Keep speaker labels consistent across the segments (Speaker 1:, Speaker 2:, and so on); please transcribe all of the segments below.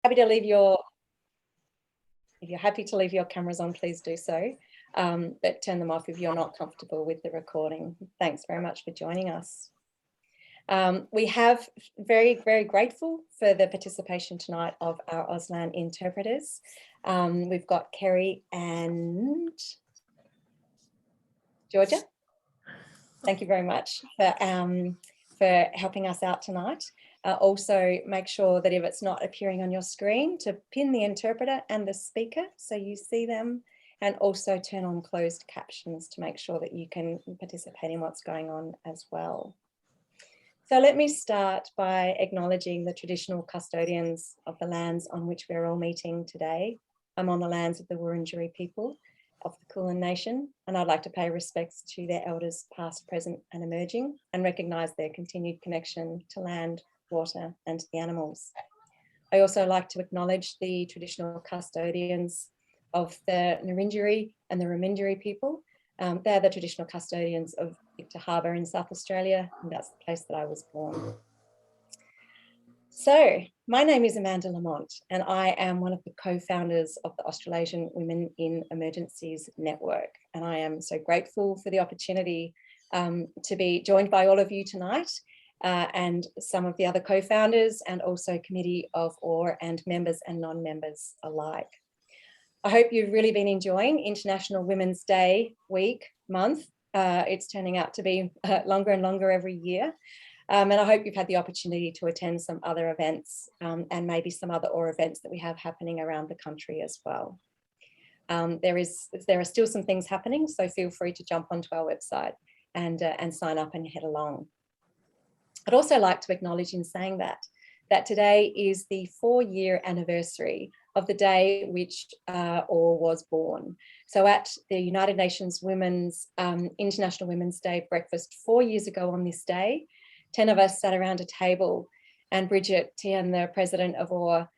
Speaker 1: happy to leave your, if you're happy to leave your cameras on, please do so. But turn them off if you're not comfortable with the recording. Thanks very much for joining us. We have very grateful for the participation tonight of our Auslan interpreters. We've got Kerry and Georgia. Thank you very much for helping us out tonight. Also, make sure that if it's not appearing on your screen, to pin the interpreter and the speaker so you see them, and also turn on closed captions to make sure that you can participate in what's going on as well. So let me start by acknowledging the traditional custodians of the lands on which we're all meeting today. I'm on the lands of the Wurundjeri people of the Kulin Nation, and I'd like to pay respects to their elders past, present and emerging, and recognise their continued connection to land, water and to the animals. I also like to acknowledge the traditional custodians of the Nurrinjeri and the Remindjeri people. They're the traditional custodians of Victor Harbour in South Australia, and that's the place that I was born. So, my name is Amanda Lamont, and I am one of the co-founders of the Australasian Women in Emergencies Network. And I am so grateful for the opportunity to be joined by all of you tonight, and some of the other co-founders, and also Committee of OR and members and non-members alike. I hope you've really been enjoying International Women's Day week, month. It's turning out to be longer and longer every year. And I hope you've had the opportunity to attend some other events and maybe some other OR events that we have happening around the country as well. There are still some things happening, so feel free to jump onto our website and sign up and head along. I'd also like to acknowledge in saying that today is the 4-year anniversary of the day which OR was born. So at the United Nations Women's International Women's Day breakfast 4 years ago on this day, 10 of us sat around a table, and Bridget Tian, the president of OR,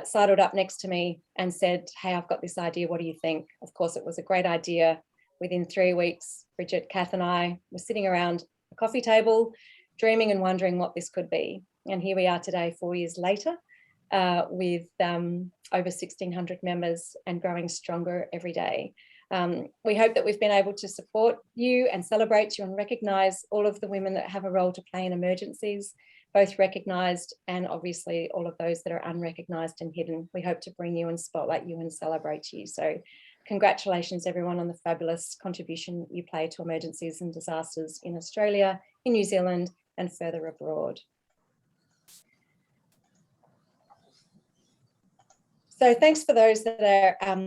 Speaker 1: sidled up next to me and said, "Hey, I've got this idea, what do you think?" Of course, it was a great idea. Within 3 weeks, Bridget, Kath and I were sitting around a coffee table, dreaming and wondering what this could be. And here we are today, 4 years later, with over 1,600 members and growing stronger every day. We hope that we've been able to support you and celebrate you and recognise all of the women that have a role to play in emergencies, both recognised and obviously all of those that are unrecognised and hidden. We hope to bring you and spotlight you and celebrate you. So congratulations everyone on the fabulous contribution you play to emergencies and disasters in Australia, in New Zealand and further abroad. So thanks for those that are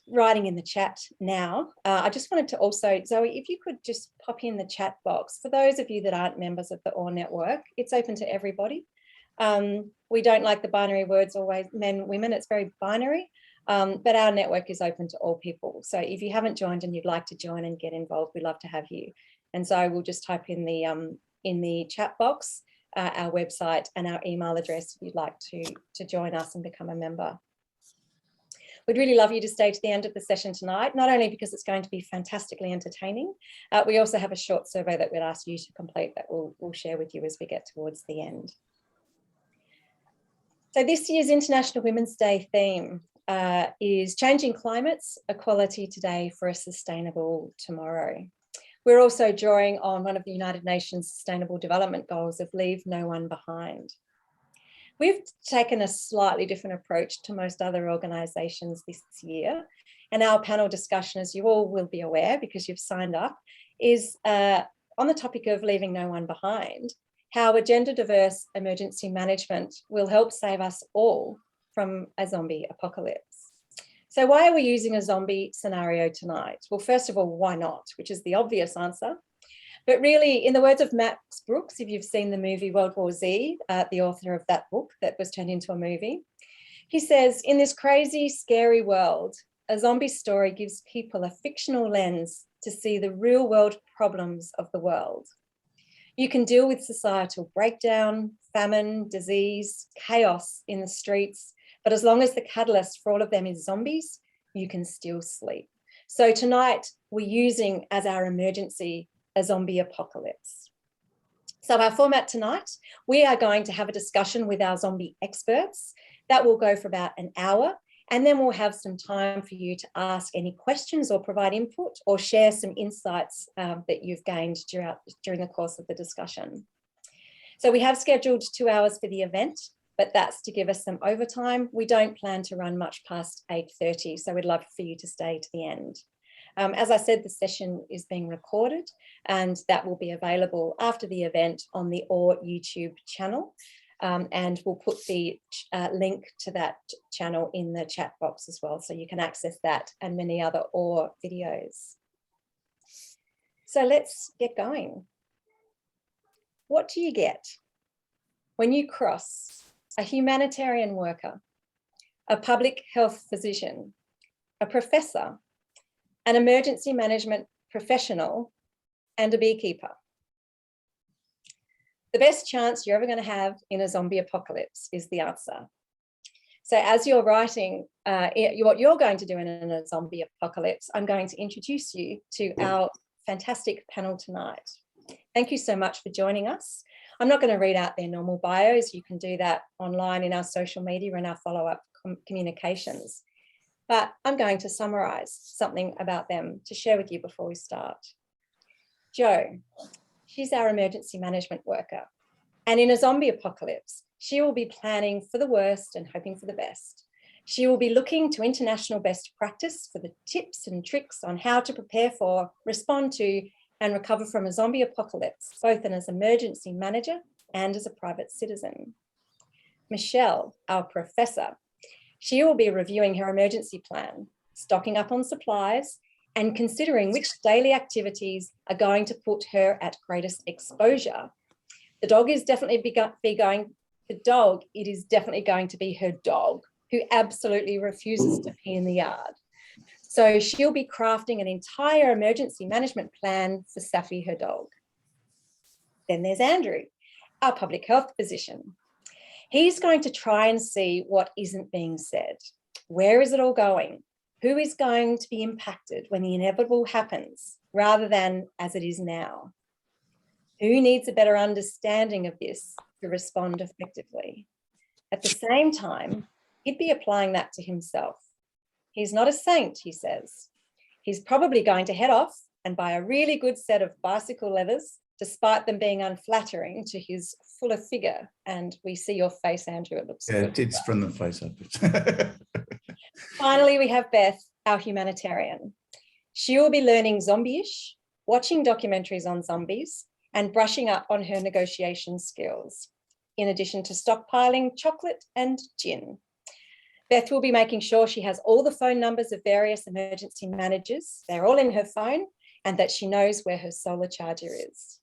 Speaker 1: writing in the chat now. I just wanted to also, Zoe, if you could just pop in the chat box. For those of you that aren't members of the OR network, it's open to everybody. We don't like the binary words always men, women, it's very binary, but our network is open to all people. So if you haven't joined and you'd like to join and get involved, we'd love to have you. And so we'll just type in the chat box our website and our email address if you'd like to join us and become a member. We'd really love you to stay to the end of the session tonight, not only because it's going to be fantastically entertaining, we also have a short survey that we'd ask you to complete that we'll share with you as we get towards the end. So this year's International Women's Day theme is Changing Climates, Equality Today for a Sustainable Tomorrow. We're also drawing on one of the United Nations Sustainable Development Goals of Leave No One Behind. We've taken a slightly different approach to most other organisations this year, and our panel discussion, as you all will be aware because you've signed up, is on the topic of leaving no one behind, how a gender diverse emergency management will help save us all from a zombie apocalypse. So why are we using a zombie scenario tonight? Well, first of all, why not? Which is the obvious answer. But really, in the words of Max Brooks, if you've seen the movie World War Z, the author of that book that was turned into a movie, he says, in this crazy, scary world, a zombie story gives people a fictional lens to see the real world problems of the world. You can deal with societal breakdown, famine, disease, chaos in the streets, but as long as the catalyst for all of them is zombies, you can still sleep. So tonight, we're using as our emergency a zombie apocalypse. So our format tonight, we are going to have a discussion with our zombie experts, That will go for about an hour, and then we'll have some time for you to ask any questions or provide input or share some insights that you've gained during the course of the discussion. So we have scheduled 2 hours for the event, but that's to give us some overtime. We don't plan to run much past 8:30, so we'd love for you to stay to the end. As I said, the session is being recorded, and that will be available after the event on the OR YouTube channel. And we'll put the link to that channel in the chat box as well, so you can access that and many other OR videos. So let's get going. What do you get when you cross a humanitarian worker, a public health physician, a professor, an emergency management professional, and a beekeeper? The best chance you're ever going to have in a zombie apocalypse is the answer. So as you're writing what you're going to do in a zombie apocalypse, I'm going to introduce you to our fantastic panel tonight. Thank you so much for joining us. I'm not going to read out their normal bios. You can do that online in our social media and our follow-up communications. But I'm going to summarize something about them to share with you before we start. Jo, she's our emergency management worker. And in a zombie apocalypse, she will be planning for the worst and hoping for the best. She will be looking to international best practice for the tips and tricks on how to prepare for, respond to, and recover from a zombie apocalypse, both as an emergency manager and as a private citizen. Michelle, our professor, she will be reviewing her emergency plan, stocking up on supplies, and considering which daily activities are going to put her at greatest exposure. The dog is definitely it is definitely going to be her dog, who absolutely refuses to pee in the yard. So she'll be crafting an entire emergency management plan for Safi, her dog. Then there's Andrew, our public health physician. He's going to try and see what isn't being said. Where is it all going? Who is going to be impacted when the inevitable happens, rather than as it is now? Who needs a better understanding of this to respond effectively? At the same time, he'd be applying that to himself. He's not a saint, he says. He's probably going to head off and buy a really good set of bicycle leathers, despite them being unflattering to his fuller figure. And we see your face, Andrew, it looks good.
Speaker 2: It's from the face up.
Speaker 1: Finally, we have Beth, our humanitarian. She will be learning zombie-ish, watching documentaries on zombies, and brushing up on her negotiation skills, in addition to stockpiling chocolate and gin. Beth will be making sure she has all the phone numbers of various emergency managers, they're all in her phone, and that she knows where her solar charger is.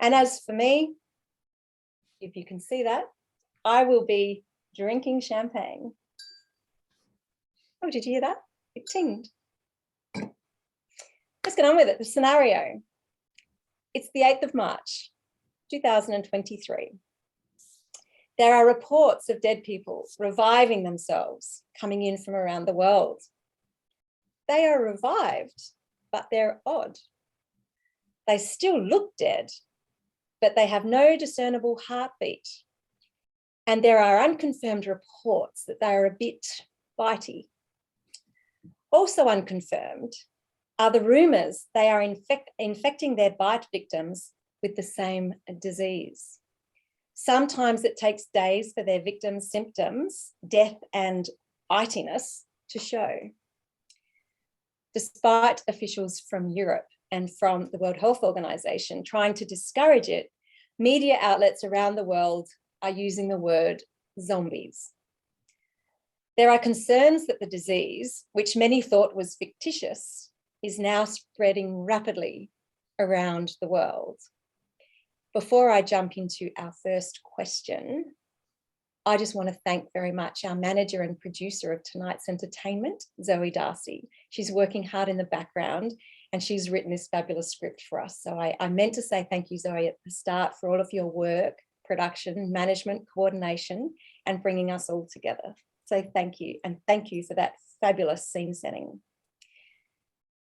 Speaker 1: And as for me, if you can see that, I will be drinking champagne. Oh, did you hear that? It tinged. Let's get on with it. The scenario. It's the 8th of March, 2023. There are reports of dead people reviving themselves coming in from around the world. They are revived, but they're odd. They still look dead, but they have no discernible heartbeat. And there are unconfirmed reports that they are a bit bitey. Also unconfirmed are the rumours they are infecting their bite victims with the same disease. Sometimes it takes days for their victims' symptoms, death and itiness, to show. Despite officials from Europe and from the World Health Organization trying to discourage it, media outlets around the world are using the word zombies. There are concerns that the disease, which many thought was fictitious, is now spreading rapidly around the world. Before I jump into our first question, I just want to thank very much our manager and producer of tonight's entertainment, Zoe Darcy. She's working hard in the background and she's written this fabulous script for us. So I meant to say thank you, Zoe, at the start for all of your work, production, management, coordination, and bringing us all together. So thank you, and thank you for that fabulous scene setting.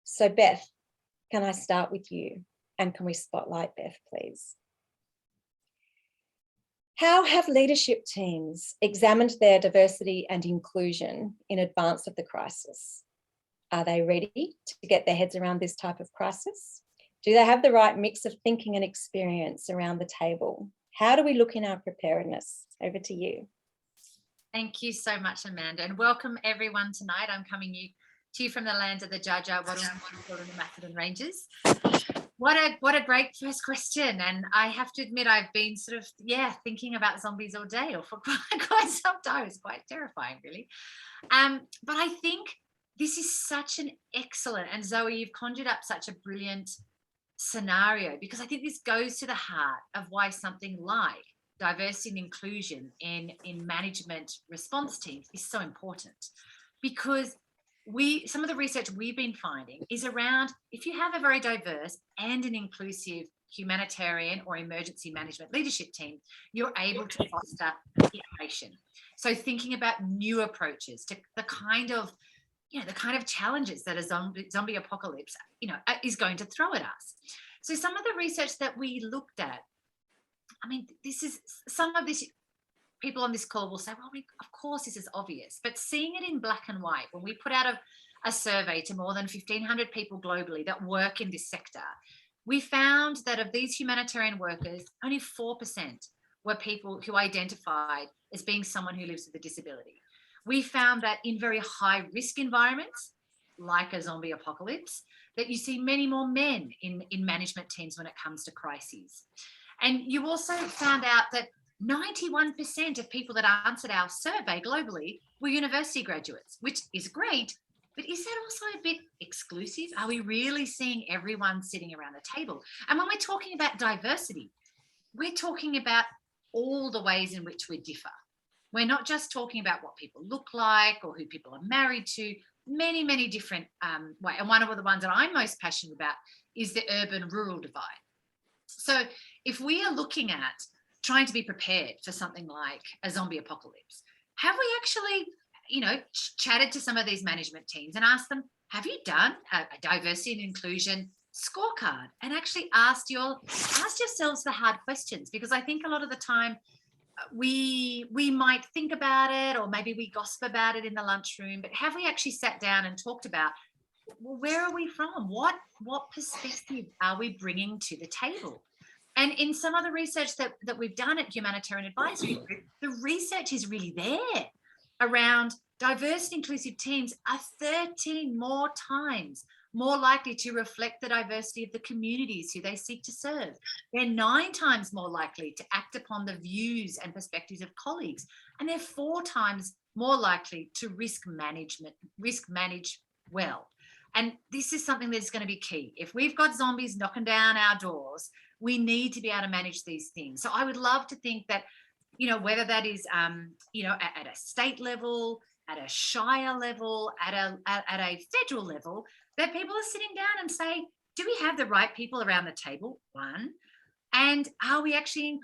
Speaker 1: So Beth, can I start with you? And can we spotlight Beth, please? How have leadership teams examined their diversity and inclusion in advance of the crisis? Are they ready to get their heads around this type of crisis? Do they have the right mix of thinking and experience around the table? How do we look in our preparedness? Over to you.
Speaker 2: Thank you so much, Amanda, and welcome everyone tonight. I'm coming to you from the lands of the Jaja, Wadawurrung, and the Macedon Ranges. What a great first question, and I have to admit I've been sort of thinking about zombies all day, or for quite some time. It's quite terrifying, really. But I think this is such an excellent, and Zoe, you've conjured up such a brilliant scenario, because I think this goes to the heart of why something like diversity and inclusion in management response teams is so important. Because some of the research we've been finding is around, if you have a very diverse and an inclusive humanitarian or emergency management leadership team, you're able to foster innovation. So thinking about new approaches to the kind of challenges that a zombie apocalypse, is going to throw at us. So some of the research that we looked at, I mean, some of this, people on this call will say, well, of course this is obvious, but seeing it in black and white, when we put out a survey to more than 1,500 people globally that work in this sector, we found that of these humanitarian workers, only 4% were people who identified as being someone who lives with a disability. We found that in very high risk environments, like a zombie apocalypse, that you see many more men in management teams when it comes to crises. And you also found out that 91% of people that answered our survey globally were university graduates, which is great, but is that also a bit exclusive? Are we really seeing everyone sitting around the table? And when we're talking about diversity, we're talking about all the ways in which we differ. We're not just talking about what people look like or who people are married to, many, many different ways. And one of the ones that I'm most passionate about is the urban-rural divide. So if we are looking at trying to be prepared for something like a zombie apocalypse, have we actually, chatted to some of these management teams and asked them, have you done a diversity and inclusion scorecard, and actually asked yourselves the hard questions? Because I think a lot of the time we might think about it, or maybe we gossip about it in the lunchroom, but have we actually sat down and talked about, well, where are we from? What perspective are we bringing to the table? And in some of the research that we've done at Humanitarian Advisory Group, the research is really there around diverse and inclusive teams are 13 more times more likely to reflect the diversity of the communities who they seek to serve. They're 9 times more likely to act upon the views and perspectives of colleagues. And they're 4 times more likely to risk manage well. And this is something that's going to be key. If we've got zombies knocking down our doors, we need to be able to manage these things. So I would love to think that, whether that is, at a state level, at a shire level, at a federal level, that people are sitting down and say, do we have the right people around the table? One, and are we actually,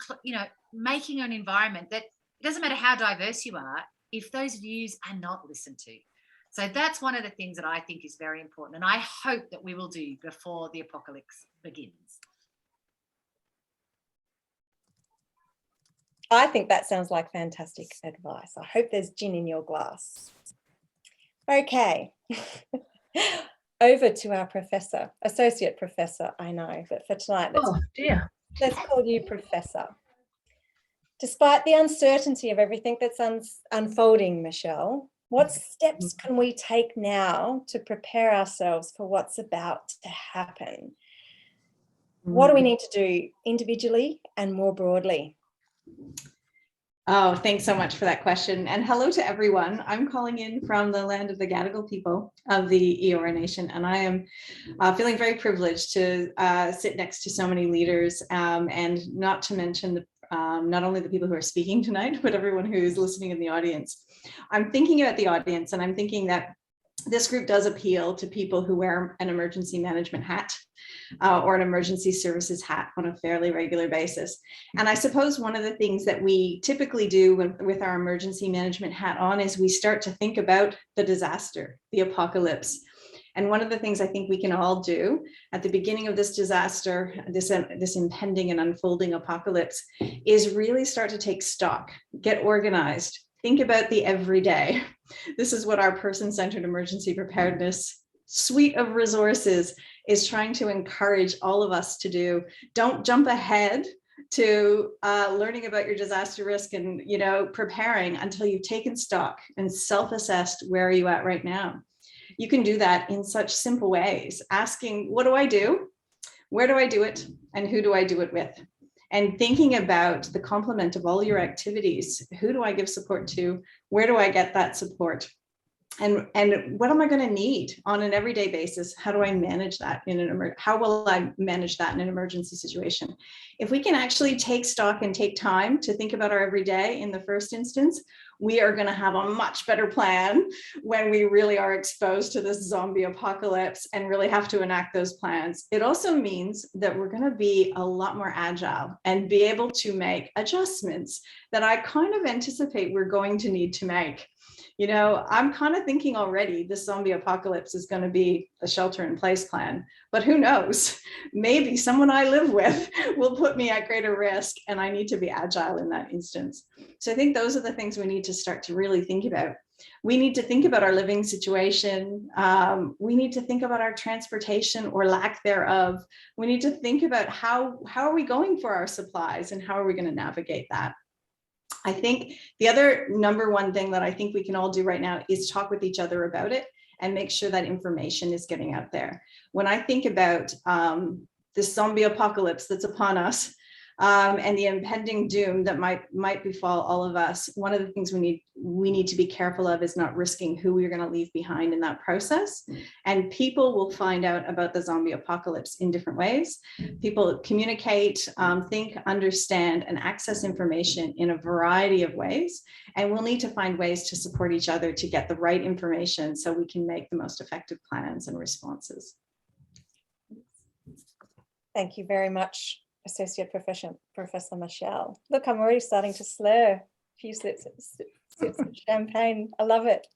Speaker 2: making an environment that it doesn't matter how diverse you are, if those views are not listened to. So that's one of the things that I think is very important, and I hope that we will do before the apocalypse begins.
Speaker 1: I think that sounds like fantastic advice. I hope there's gin in your glass. Okay. Over to our professor, associate professor, I know, but for tonight, let's call you Professor. Despite the uncertainty of everything that's unfolding, Michelle, what steps can we take now to prepare ourselves for what's about to happen? What do we need to do individually and more broadly?
Speaker 3: Oh, thanks so much for that question. And hello to everyone. I'm calling in from the land of the Gadigal people of the Eora Nation, and I am feeling very privileged to sit next to so many leaders, and not to mention not only the people who are speaking tonight, but everyone who's listening in the audience. I'm thinking about the audience, and I'm thinking that this group does appeal to people who wear an emergency management hat or an emergency services hat on a fairly regular basis. And I suppose one of the things that we typically do with our emergency management hat on is we start to think about the disaster, the apocalypse. And one of the things I think we can all do at the beginning of this disaster, this impending and unfolding apocalypse, is really start to take stock, get organized, think about the everyday. This is what our person-centered emergency preparedness suite of resources is trying to encourage all of us to do. Don't jump ahead to learning about your disaster risk and, you know, preparing until you've taken stock and self-assessed where are you at right now. You can do that in such simple ways, asking, what do I do? Where do I do it? And who do I do it with? And thinking about the complement of all your activities. Who do I give support to? Where do I get that support? And what am I going to need on an everyday basis? How do I manage that how will I manage that in an emergency situation? If we can actually take stock and take time to think about our everyday in the first instance, we are going to have a much better plan when we really are exposed to this zombie apocalypse and really have to enact those plans. It also means that we're going to be a lot more agile and be able to make adjustments that I kind of anticipate we're going to need to make. You know, I'm kind of thinking already this zombie apocalypse is going to be a shelter in place plan, but who knows? Maybe someone I live with will put me at greater risk and I need to be agile in that instance. So I think those are the things we need to start to really think about. We need to think about our living situation. We need to think about our transportation or lack thereof. We need to think about how are we going for our supplies and how are we going to navigate that? I think the other number one thing that I think we can all do right now is talk with each other about it and make sure that information is getting out there. When I think about this zombie apocalypse that's upon us and the impending doom that might befall all of us, one of the things we need to be careful of is not risking who we're going to leave behind in that process. And people will find out about the zombie apocalypse in different ways. People communicate, think, understand, and access information in a variety of ways. And we'll need to find ways to support each other to get the right information so we can make the most effective plans and responses.
Speaker 1: Thank you very much, Associate Professor Michelle. Look, I'm already starting to slur a few sips of champagne. I love it.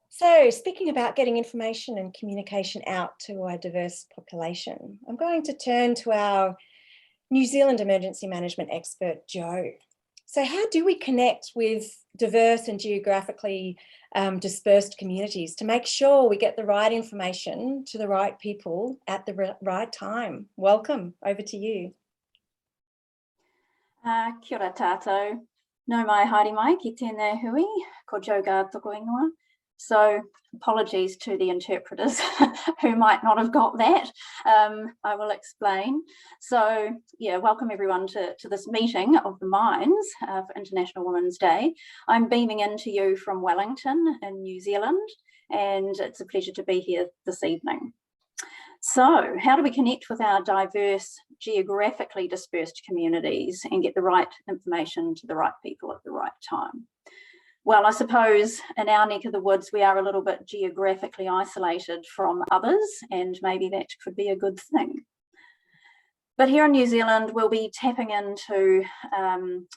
Speaker 1: So speaking about getting information and communication out to our diverse population, I'm going to turn to our New Zealand emergency management expert, Jo. So how do we connect with diverse and geographically dispersed communities to make sure we get the right information to the right people at the right time? Welcome, over to you.
Speaker 4: Kia ora tātou. Nau mai haere mai ki tēnei hui, ko Jo Gard toko ingoa. So apologies to the interpreters who might not have got that. I will explain. So yeah, welcome everyone to this meeting of the minds for International Women's Day. I'm beaming into you from Wellington in New Zealand, and it's a pleasure to be here this evening. So how do we connect with our diverse, geographically dispersed communities and get the right information to the right people at the right time? Well, I suppose in our neck of the woods, we are a little bit geographically isolated from others, and maybe that could be a good thing. But here in New Zealand, we'll be tapping into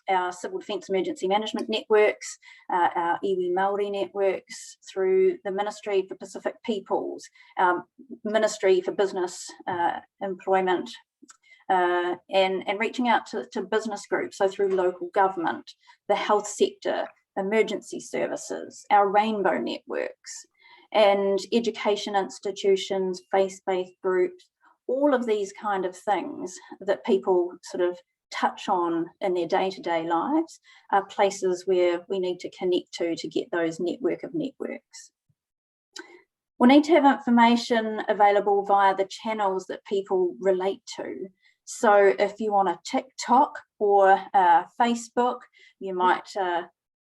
Speaker 4: our Civil Defence Emergency Management networks, our iwi Māori networks, through the Ministry for Pacific Peoples, Ministry for Business, Employment, and reaching out to business groups, so through local government, the health sector, emergency services, our rainbow networks, and education institutions, faith-based groups, all of these kind of things that people sort of touch on in their day-to-day lives are places where we need to connect to get those network of networks. We need to have information available via the channels that people relate to. So if you want a TikTok or Facebook, you might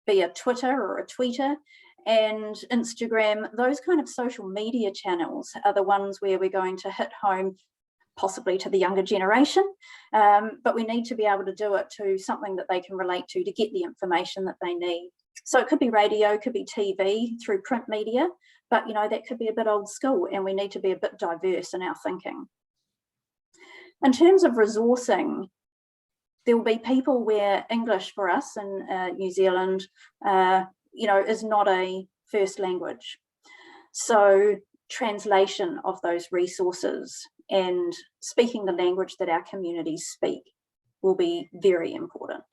Speaker 4: be a Twitter or a tweeter, and Instagram. Those kind of social media channels are the ones where we're going to hit home, possibly to the younger generation, but we need to be able to do it to something that they can relate to get the information that they need. So it could be radio, could be TV, through print media, but you know, that could be a bit old school, and we need to be a bit diverse in our thinking. In terms of resourcing, there will be people where English for us in New Zealand, you know, is not a first language. So translation of those resources and speaking the language that our communities speak will be very important.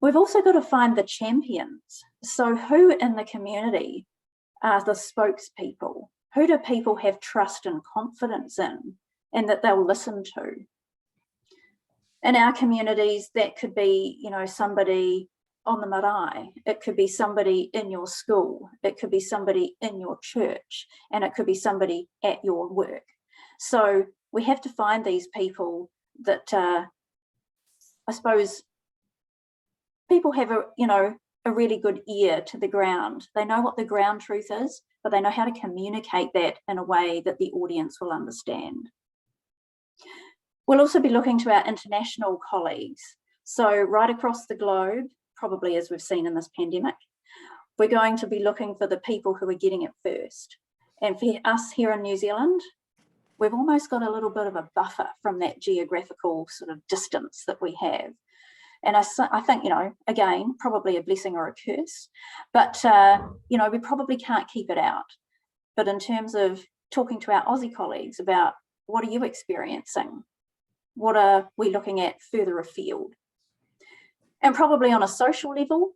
Speaker 4: We've also got to find the champions. So who in the community are the spokespeople? Who do people have trust and confidence in and that they'll listen to? In our communities, that could be, you know, somebody on the marae, it could be somebody in your school, it could be somebody in your church, and it could be somebody at your work. So we have to find these people that, I suppose, people have a really good ear to the ground. They know what the ground truth is, but they know how to communicate that in a way that the audience will understand. We'll also be looking to our international colleagues. So right across the globe, probably as we've seen in this pandemic, we're going to be looking for the people who are getting it first. And for us here in New Zealand, we've almost got a little bit of a buffer from that geographical sort of distance that we have. And I think, you know, again, probably a blessing or a curse, but, you know, we probably can't keep it out. But in terms of talking to our Aussie colleagues about what are you experiencing? What are we looking at further afield? And probably on a social level,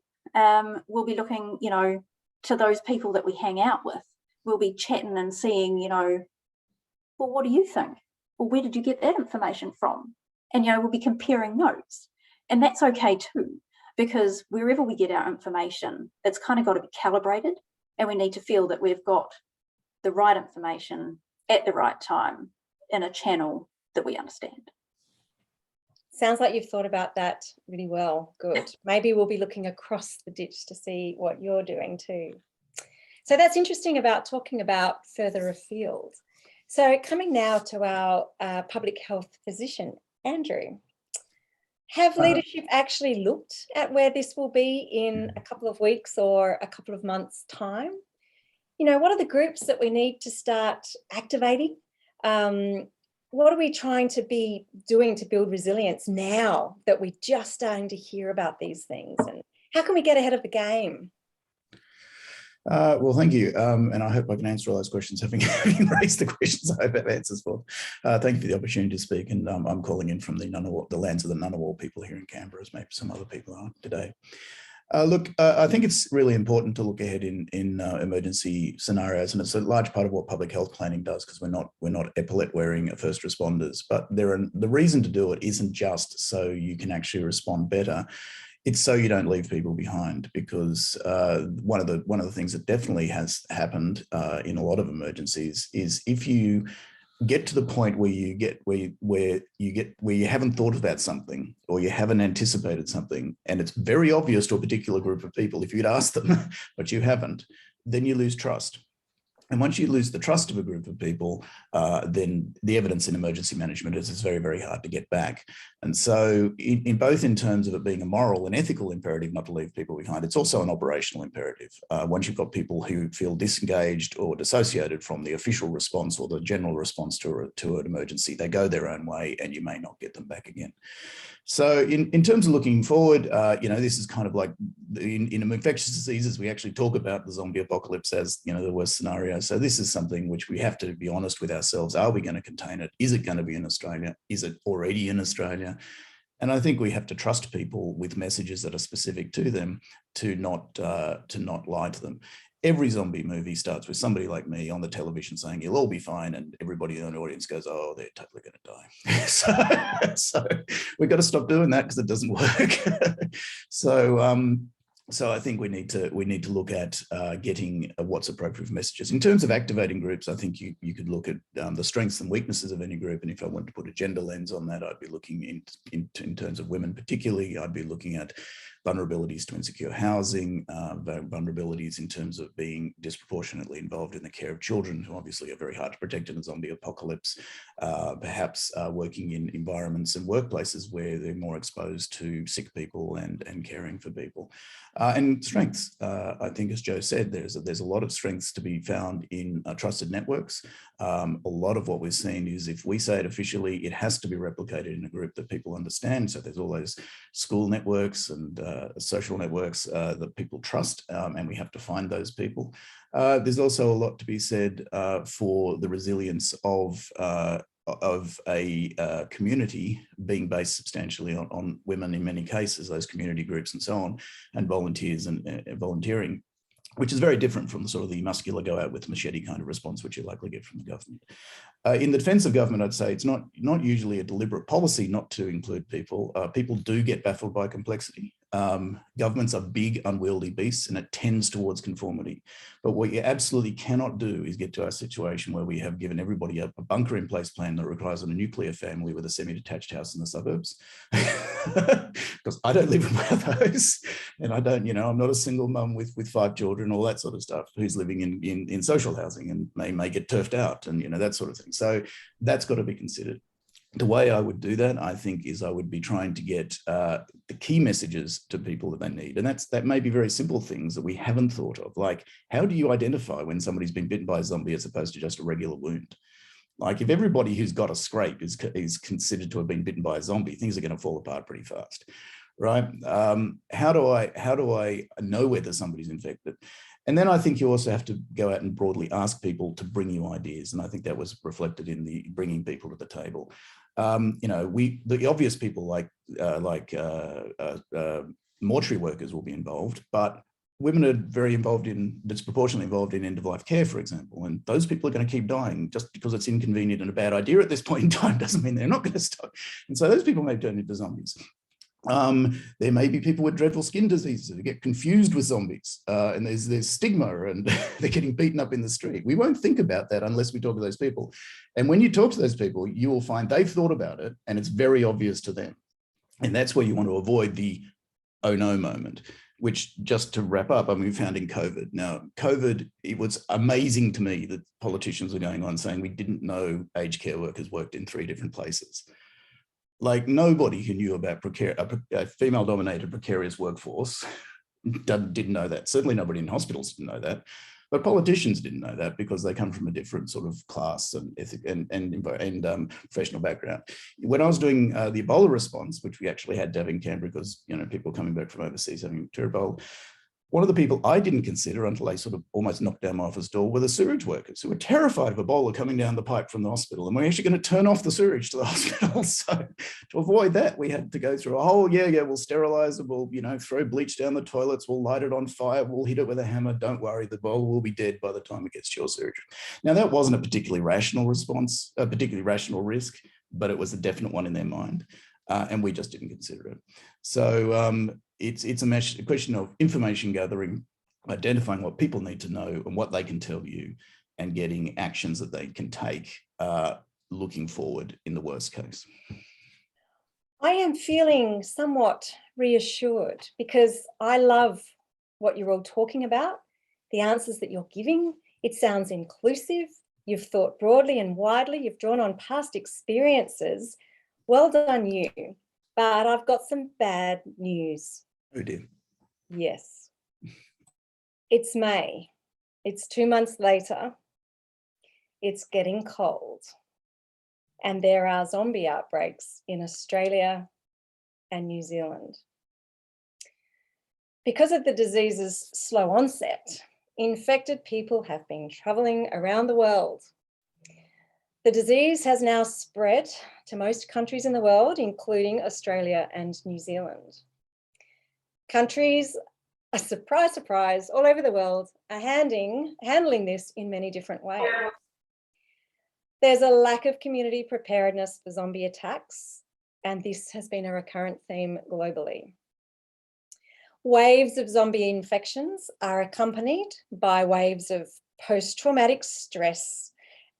Speaker 4: we'll be looking, you know, to those people that we hang out with. We'll be chatting and seeing, you know, well, what do you think? Well, where did you get that information from? And, you know, we'll be comparing notes. And that's okay too, because wherever we get our information, it's kind of got to be calibrated, and we need to feel that we've got the right information at the right time in a channel that we understand.
Speaker 1: Sounds like you've thought about that really well. Good. Maybe we'll be looking across the ditch to see what you're doing too. So that's interesting about talking about further afield. So coming now to our public health physician, Andrew. Have leadership actually looked at where this will be in a couple of weeks or a couple of months' time? You know, what are the groups that we need to start activating? What are we trying to be doing to build resilience now that we're just starting to hear about these things? And how can we get ahead of the game?
Speaker 5: Well, thank you. And I hope I can answer all those questions, having raised the questions I hope I have answers for. Thank you for the opportunity to speak. And I'm calling in from the lands of the Ngunnawal people here in Canberra, as maybe some other people are today. Look, I think it's really important to look ahead in emergency scenarios, and it's a large part of what public health planning does, because we're not epaulette-wearing first responders. But the reason to do it isn't just so you can actually respond better. It's so you don't leave people behind, because one of the things that definitely has happened in a lot of emergencies is if you get to the point where you haven't thought about something, or you haven't anticipated something, and it's very obvious to a particular group of people if you'd asked them, but you haven't, then you lose trust. And once you lose the trust of a group of people, then the evidence in emergency management is very, very hard to get back. And so in both in terms of it being a moral and ethical imperative not to leave people behind, it's also an operational imperative. Once you've got people who feel disengaged or dissociated from the official response or the general response to an emergency, they go their own way and you may not get them back again. So in terms of looking forward, you know, this is kind of like in infectious diseases, we actually talk about the zombie apocalypse as, you know, the worst scenario. So this is something which we have to be honest with ourselves. Are we going to contain it? Is it going to be in Australia? Is it already in Australia? And I think we have to trust people with messages that are specific to them to not lie to them. Every zombie movie starts with somebody like me on the television saying, you'll all be fine. And everybody in the audience goes, oh, they're totally going to die. so we've got to stop doing that because it doesn't work. So I think we need to look at getting what's appropriate for messages. In terms of activating groups, I think you could look at the strengths and weaknesses of any group. And if I wanted to put a gender lens on that, I'd be looking in terms of women particularly. I'd be looking at vulnerabilities to insecure housing, vulnerabilities in terms of being disproportionately involved in the care of children, who obviously are very hard to protect in a zombie apocalypse, perhaps working in environments and workplaces where they're more exposed to sick people and caring for people. And strengths, I think, as Joe said, there's a lot of strengths to be found in trusted networks. A lot of what we're seeing is, if we say it officially, it has to be replicated in a group that people understand. So there's all those school networks and social networks that people trust, and we have to find those people. There's also a lot to be said for the resilience of a community being based substantially on women in many cases, those community groups and so on, and volunteers and volunteering, which is very different from the sort of the muscular go out with machete kind of response, which you likely get from the government. In the defense of government, I'd say it's not usually a deliberate policy not to include people. People do get baffled by complexity. Governments are big, unwieldy beasts, and it tends towards conformity. But what you absolutely cannot do is get to a situation where we have given everybody a bunker in place plan that requires a nuclear family with a semi-detached house in the suburbs. Because I don't live in one of those, and I don't, I'm not a single mum with 5 children, all that sort of stuff, who's living in social housing and may get turfed out and that sort of thing. So that's got to be considered. The way I would do that, I think, is I would be trying to get the key messages to people that they need. And that may be very simple things that we haven't thought of, like how do you identify when somebody's been bitten by a zombie as opposed to just a regular wound? Like if everybody who's got a scrape is considered to have been bitten by a zombie, things are going to fall apart pretty fast, right? How do I know whether somebody's infected? And then I think you also have to go out and broadly ask people to bring you ideas. And I think that was reflected in the bringing people to the table. The obvious people like mortuary workers will be involved, but women are very disproportionately involved in end-of-life care, for example. And those people are going to keep dying. Just because it's inconvenient and a bad idea at this point in time doesn't mean they're not going to stop. And so those people may turn into zombies. There may be people with dreadful skin diseases who get confused with zombies, and there's stigma and they're getting beaten up in the street. We won't think about that unless we talk to those people. And when you talk to those people, you will find they've thought about it and it's very obvious to them. And that's where you want to avoid the oh no moment, which, just to wrap up, we found in COVID. Now, COVID, it was amazing to me that politicians were going on saying we didn't know aged care workers worked in 3 different places. Like nobody who knew about a female-dominated precarious workforce didn't know that. Certainly nobody in hospitals didn't know that, but politicians didn't know that because they come from a different sort of class and ethic and professional background. When I was doing the Ebola response, which we actually had to have in Canberra because people coming back from overseas having Ebola, one of the people I didn't consider until they sort of almost knocked down my office door were the sewage workers who were terrified of Ebola coming down the pipe from the hospital. And we're actually going to turn off the sewage to the hospital. So to avoid that, we had to go through a whole, we'll sterilize it. We'll, throw bleach down the toilets. We'll light it on fire. We'll hit it with a hammer. Don't worry, the Ebola will be dead by the time it gets to your sewage. Now, that wasn't a particularly rational response, a particularly rational risk, but it was a definite one in their mind. And we just didn't consider it. So it's a question of information gathering, identifying what people need to know and what they can tell you, and getting actions that they can take looking forward in the worst case.
Speaker 1: I am feeling somewhat reassured because I love what you're all talking about, the answers that you're giving. It sounds inclusive. You've thought broadly and widely. You've drawn on past experiences. Well done you. But I've got some bad news.
Speaker 5: Oh dear.
Speaker 1: Yes. It's May. It's 2 months later. It's getting cold. And there are zombie outbreaks in Australia and New Zealand. Because of the disease's slow onset, infected people have been travelling around the world. The disease has now spread to most countries in the world, including Australia and New Zealand. Countries, a surprise, surprise, all over the world are handling this in many different ways. There's a lack of community preparedness for zombie attacks, and this has been a recurrent theme globally. Waves of zombie infections are accompanied by waves of post-traumatic stress,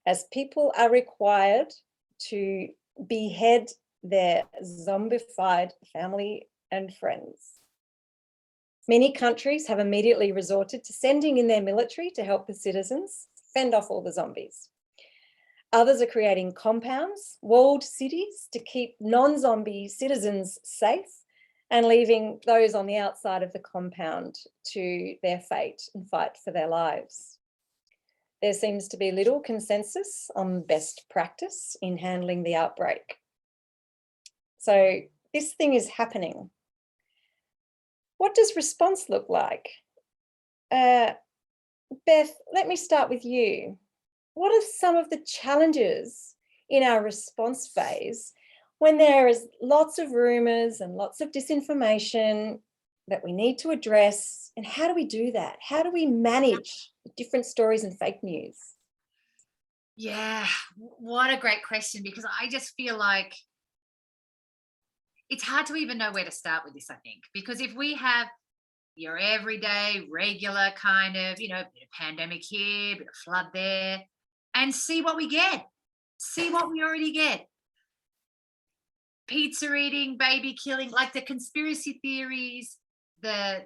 Speaker 1: as people are required to behead their zombified family and friends. Many countries have immediately resorted to sending in their military to help the citizens fend off all the zombies. Others are creating compounds, walled cities to keep non-zombie citizens safe and leaving those on the outside of the compound to their fate and fight for their lives. There seems to be little consensus on best practice in handling the outbreak. So this thing is happening. what does response look like? Beth, let me start with you. What are some of the challenges in our response phase when there is lots of rumours and lots of disinformation that we need to address? And how do we do that? How do we manage different stories and fake news?
Speaker 2: Yeah, what a great question, because I just feel like it's hard to even know where to start with this, I think, because if we have your everyday, regular kind of, bit of pandemic here, bit of flood there, and see what we get, see what we already get. Pizza eating, baby killing, like the conspiracy theories, the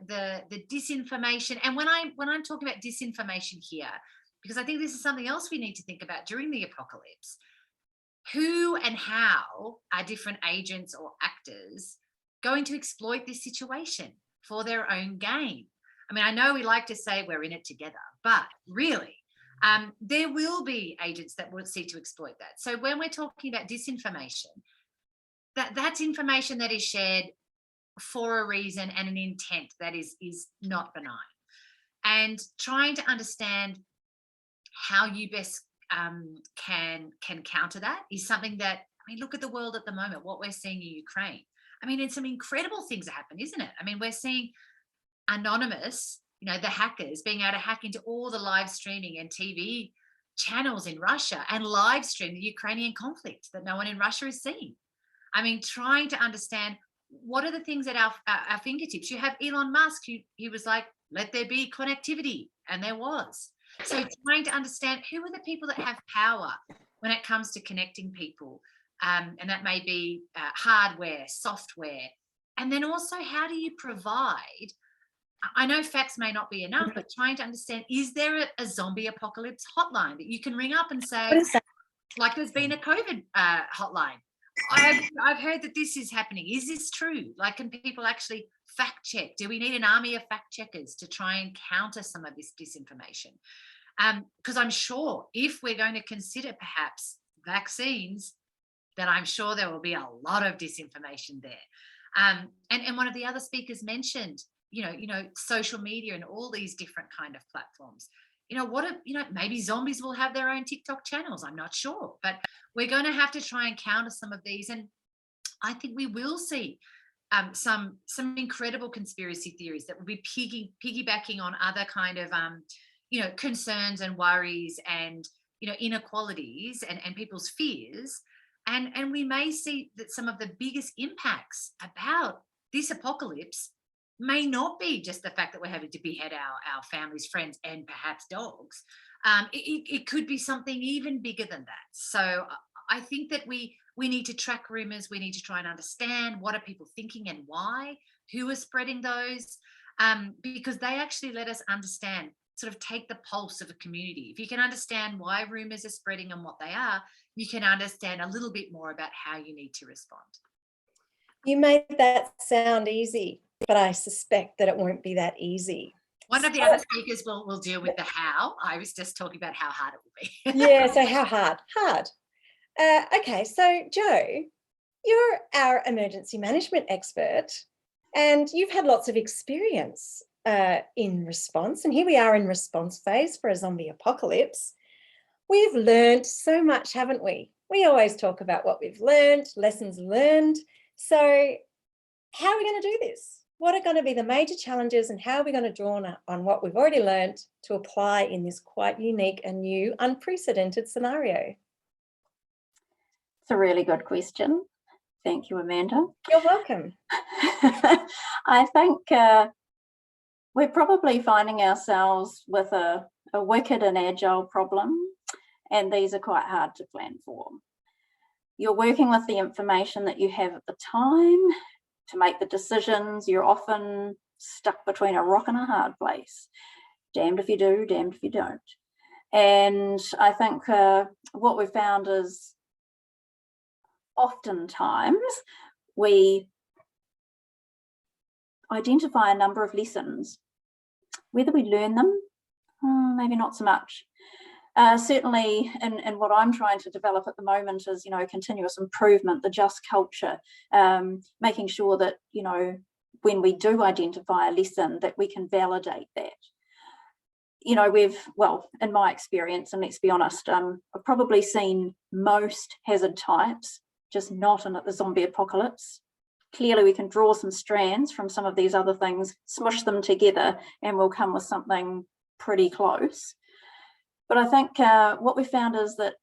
Speaker 2: disinformation. And when I'm talking about disinformation here, because I think this is something else we need to think about during the apocalypse. Who and how are different agents or actors going to exploit this situation for their own gain? I mean, I know we like to say we're in it together, but really, there will be agents that will seek to exploit that. So when we're talking about disinformation, that's information that is shared for a reason and an intent that is not benign. And trying to understand how you best can counter that is something that, I mean, look at the world at the moment, what we're seeing in Ukraine. I mean, and some incredible things happen, isn't it? I mean, we're seeing anonymous, the hackers being able to hack into all the live streaming and TV channels in Russia and live stream the Ukrainian conflict that no one in Russia is seeing. I mean, trying to understand what are the things at our fingertips. You have Elon Musk, he was like, let there be connectivity, and there was. So trying to understand who are the people that have power when it comes to connecting people, and that may be hardware, software, and then also how do you provide, I know facts may not be enough, but trying to understand, is there a zombie apocalypse hotline that you can ring up and say, like there's been a COVID hotline, I've heard that this is happening. Is this true? Like, can people actually fact check? Do we need an army of fact checkers to try and counter some of this disinformation? Because I'm sure if we're going to consider perhaps vaccines, then I'm sure there will be a lot of disinformation there. And one of the other speakers mentioned, social media and all these different kind of platforms. Maybe zombies will have their own TikTok channels. I'm not sure, but we're going to have to try and counter some of these. And I think we will see some incredible conspiracy theories that will be piggybacking on other kind of, concerns and worries and, inequalities and people's fears. And we may see that some of the biggest impacts about this apocalypse may not be just the fact that we're having to behead our families, friends, and perhaps dogs. It could be something even bigger than that. So I think that we need to track rumors. We need to try and understand what are people thinking and why, who are spreading those, because they actually let us understand, sort of take the pulse of a community. If you can understand why rumors are spreading and what they are, you can understand a little bit more about how you need to respond.
Speaker 1: You made that sound easy, but I suspect that it won't be that easy.
Speaker 2: One of the other speakers will deal with the how. I was just talking about how hard it will be.
Speaker 1: Yeah, so how hard? Hard. Okay, so Jo, you're our emergency management expert and you've had lots of experience in response. And here we are in response phase for a zombie apocalypse. We've learned so much, haven't we? We always talk about what we've learned, lessons learned. So how are we going to do this? What are going to be the major challenges and how are we going to draw on what we've already learned to apply in this quite unique and new, unprecedented scenario?
Speaker 4: It's a really good question. Thank you, Amanda.
Speaker 1: You're welcome.
Speaker 4: I think we're probably finding ourselves with a wicked and agile problem, and these are quite hard to plan for. You're working with the information that you have at the time to make the decisions. You're often stuck between a rock and a hard place. Damned if you do, damned if you don't. And I think what we've found is oftentimes we identify a number of lessons. Whether we learn them, maybe not so much. Certainly, and what I'm trying to develop at the moment is, continuous improvement, the just culture, making sure that, when we do identify a lesson, that we can validate that. You know, well, in my experience, and let's be honest, I've probably seen most hazard types, just not in the zombie apocalypse. Clearly, we can draw some strands from some of these other things, smush them together, and we'll come with something pretty close. But I think what we found is that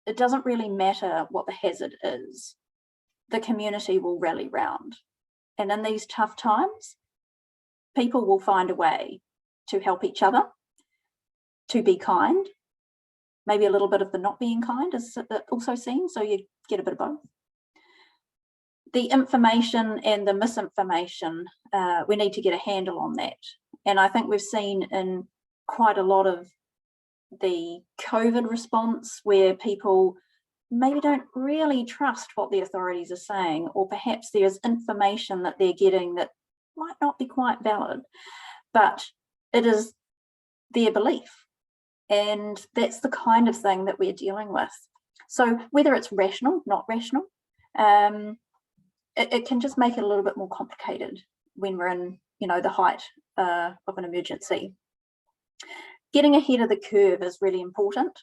Speaker 4: it doesn't really matter what the hazard is. The community will rally round. And in these tough times, people will find a way to help each other, to be kind. Maybe a little bit of the not being kind is also seen, so you get a bit of both. The information and the misinformation, we need to get a handle on that. And I think we've seen in quite a lot of the COVID response where people maybe don't really trust what the authorities are saying, or perhaps there's information that they're getting that might not be quite valid, but it is their belief. And that's the kind of thing that we're dealing with. So whether it's rational, not rational, it can just make it a little bit more complicated when we're in, you know, the height of an emergency. Getting ahead of the curve is really important,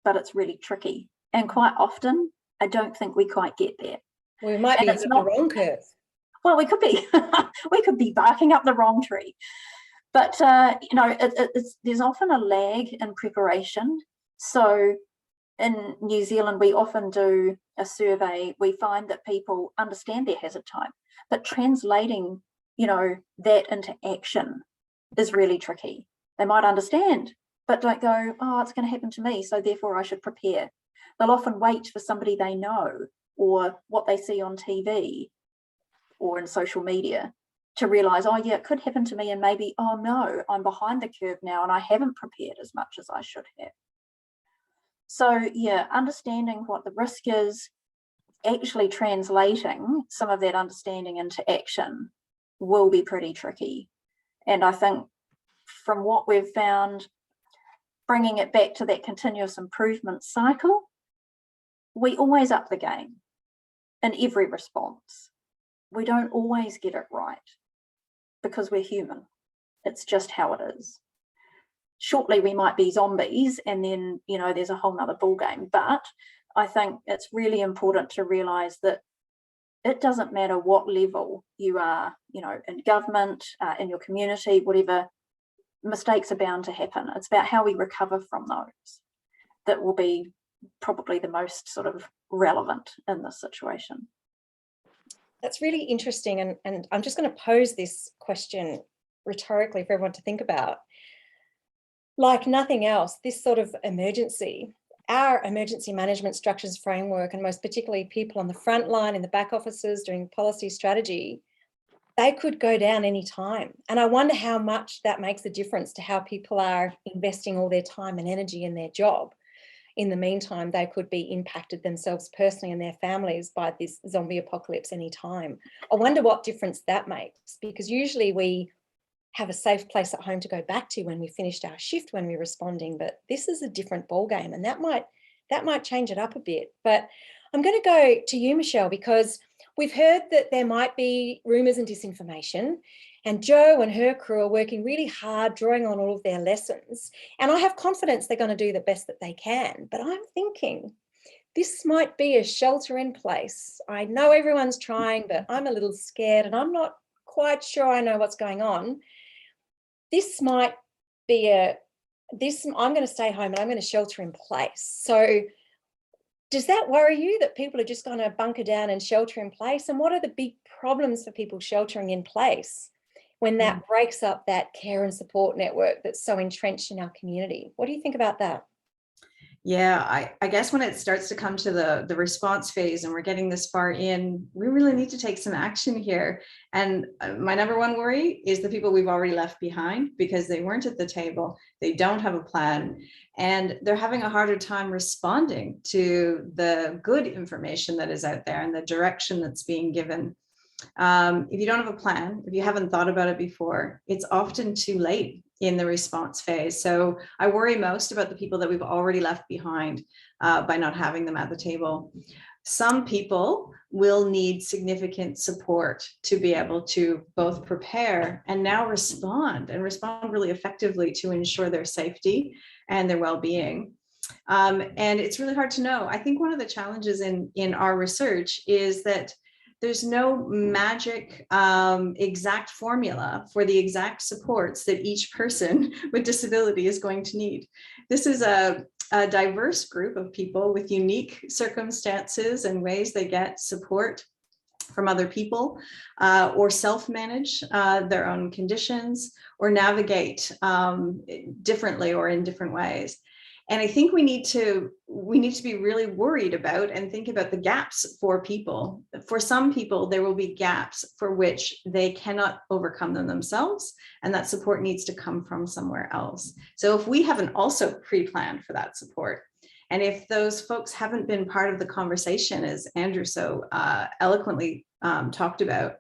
Speaker 4: but it's really tricky. And quite often, I don't think we quite get there.
Speaker 1: We might be
Speaker 4: it's
Speaker 1: on
Speaker 4: not
Speaker 1: the wrong curve.
Speaker 4: Well, we could be. We could be barking up the wrong tree. But, you know, there's often a lag in preparation. So in New Zealand, we often do a survey. We find that people understand their hazard type, but translating, you know, that into action is really tricky. They might understand, but don't go, oh, it's going to happen to me, so therefore I should prepare. They'll often wait for somebody they know or what they see on TV or in social media to realise, oh yeah, it could happen to me, and maybe, oh no, I'm behind the curve now and I haven't prepared as much as I should have. So yeah, understanding what the risk is, actually translating some of that understanding into action will be pretty tricky. And I think from what we've found, bringing it back to that continuous improvement cycle, we always up the game in every response. We don't always get it right because we're human. It's just how it is. Shortly, we might be zombies, and then, you know, there's a whole nother ball game. But I think it's really important to realise that it doesn't matter what level you are, you know, in government, in your community, whatever, mistakes are bound to happen. It's about how we recover from those that will be probably the most sort of relevant in this situation.
Speaker 1: That's really interesting. And I'm just going to pose this question rhetorically for everyone to think about. Like nothing else, this sort of emergency, our emergency management structures framework, and most particularly people on the front line in the back offices doing policy strategy, they could go down any time. And I wonder how much that makes a difference to how people are investing all their time and energy in their job. In the meantime, they could be impacted themselves personally and their families by this zombie apocalypse anytime. I wonder what difference that makes, because usually we have a safe place at home to go back to when we finished our shift, when we're responding, but this is a different ballgame, and that might change it up a bit. But I'm going to go to you, Michelle, because we've heard that there might be rumours and disinformation, and Jo and her crew are working really hard, drawing on all of their lessons. And I have confidence they're going to do the best that they can. But I'm thinking this might be a shelter in place. I know everyone's trying, but I'm a little scared and I'm not quite sure I know what's going on. This might be I'm going to stay home and I'm going to shelter in place. So does that worry you that people are just going to bunker down and shelter in place? And what are the big problems for people sheltering in place when that breaks up that care and support network that's so entrenched in our community? What do you think about that?
Speaker 3: Yeah, I guess when it starts to come to the response phase and we're getting this far in, we really need to take some action here. And my number one worry is the people we've already left behind, because they weren't at the table, they don't have a plan, and they're having a harder time responding to the good information that is out there and the direction that's being given. If you don't have a plan, if you haven't thought about it before, it's often too late in the response phase. So I worry most about the people that we've already left behind by not having them at the table. Some people will need significant support to be able to both prepare and now respond really effectively to ensure their safety and their well-being. And it's really hard to know. I think one of the challenges in our research is that there's no magic exact formula for the exact supports that each person with disability is going to need. This is a diverse group of people with unique circumstances and ways they get support from other people, or self-manage their own conditions, or navigate differently or in different ways. And I think we need to be really worried about and think about the gaps for people. For some people, there will be gaps for which they cannot overcome them themselves, and that support needs to come from somewhere else. So if we haven't also pre-planned for that support, and if those folks haven't been part of the conversation, as Andrew so eloquently talked about,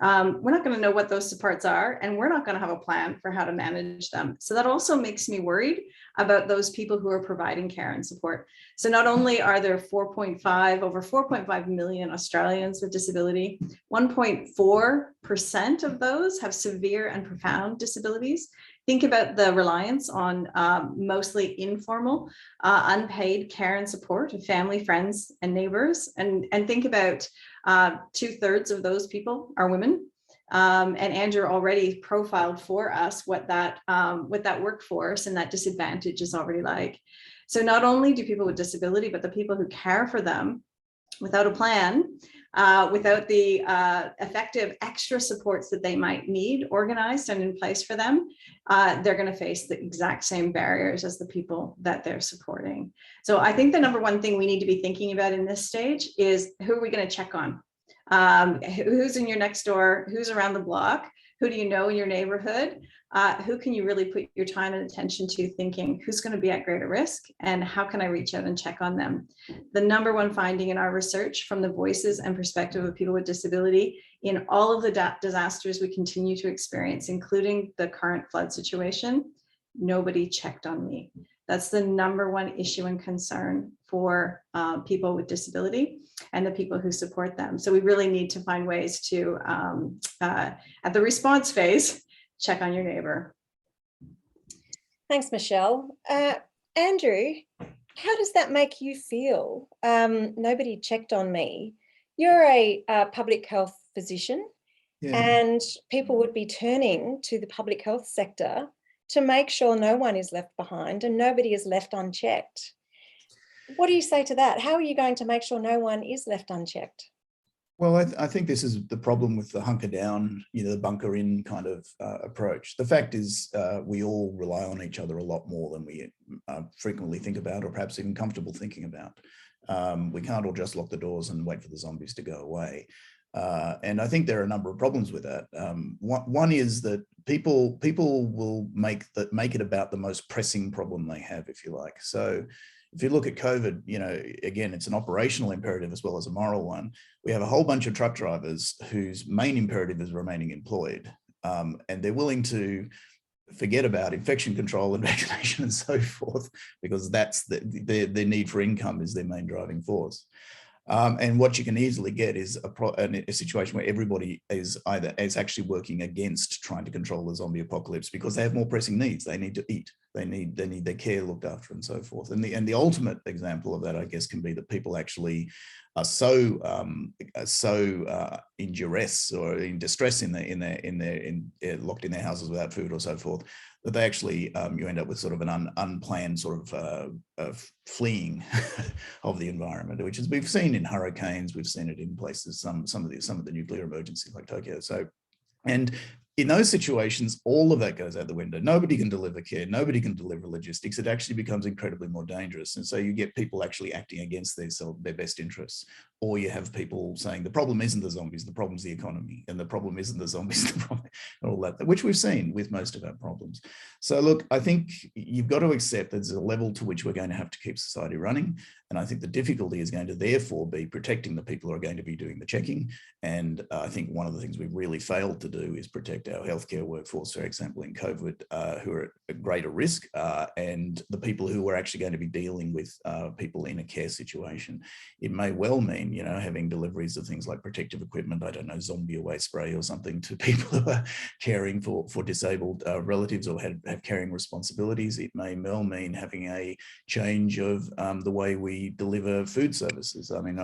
Speaker 3: we're not going to know what those supports are, and we're not going to have a plan for how to manage them. So that also makes me worried about those people who are providing care and support. So not only are there over 4.5 million Australians with disability, 1.4% of those have severe and profound disabilities. Think about the reliance on mostly informal, unpaid care and support of family, friends, and neighbors. And think about 2/3 of those people are women. And Andrew already profiled for us what that workforce and that disadvantage is already like. So not only do people with disability, but the people who care for them without a plan, without the effective extra supports that they might need organized and in place for them, they're going to face the exact same barriers as the people that they're supporting. So I think the number one thing we need to be thinking about in this stage is, who are we going to check on? Who's in your next door? Who's around the block? Who do you know in your neighborhood? Who can you really put your time and attention to, thinking who's going to be at greater risk and how can I reach out and check on them? The number one finding in our research from the voices and perspective of people with disability in all of the disasters we continue to experience, including the current flood situation, nobody checked on me. That's the number one issue and concern for people with disability and the people who support them. So we really need to find ways to, at the response phase, check on your neighbor.
Speaker 1: Thanks, Michelle. Andrew, how does that make you feel? Nobody checked on me. You're a public health physician, and people would be turning to the public health sector to make sure no one is left behind and nobody is left unchecked. What do you say to that? How are you going to make sure no one is left unchecked?
Speaker 5: Well, I think this is the problem with the hunker down, the bunker in kind of approach. The fact is we all rely on each other a lot more than we frequently think about, or perhaps even comfortable thinking about. We can't all just lock the doors and wait for the zombies to go away. And I think there are a number of problems with that. One is that people will make it about the most pressing problem they have, if you like. So if you look at COVID, again, it's an operational imperative as well as a moral one. We have a whole bunch of truck drivers whose main imperative is remaining employed, and they're willing to forget about infection control and vaccination and so forth, because that's their need for income is their main driving force. And what you can easily get is a situation where everybody is actually working against trying to control the zombie apocalypse because they have more pressing needs. They need to eat. They need their care looked after and so forth. And the ultimate example of that, I guess, can be that people actually are so in duress or in distress locked in their houses without food or so forth, that they actually you end up with sort of an unplanned sort of fleeing of the environment, which is we've seen in hurricanes, we've seen it in places some of the nuclear emergencies like Tokyo. So, and in those situations, all of that goes out the window. Nobody can deliver care. Nobody can deliver logistics. It actually becomes incredibly more dangerous. And so you get people actually acting against their best interests. Or you have people saying the problem isn't the zombies, the problem's the economy. And the problem isn't the zombies, the problem, and all that, which we've seen with most of our problems. So look, I think you've got to accept there's a level to which we're going to have to keep society running. And I think the difficulty is going to therefore be protecting the people who are going to be doing the checking. And I think one of the things we've really failed to do is protect protect our healthcare workforce, for example, in COVID, who are at greater risk, and the people who are actually going to be dealing with people in a care situation. It may well mean, you know, having deliveries of things like protective equipment, I don't know, zombie away spray or something, to people who are caring for disabled relatives or have caring responsibilities. It may well mean having a change of the way we deliver food services. I mean,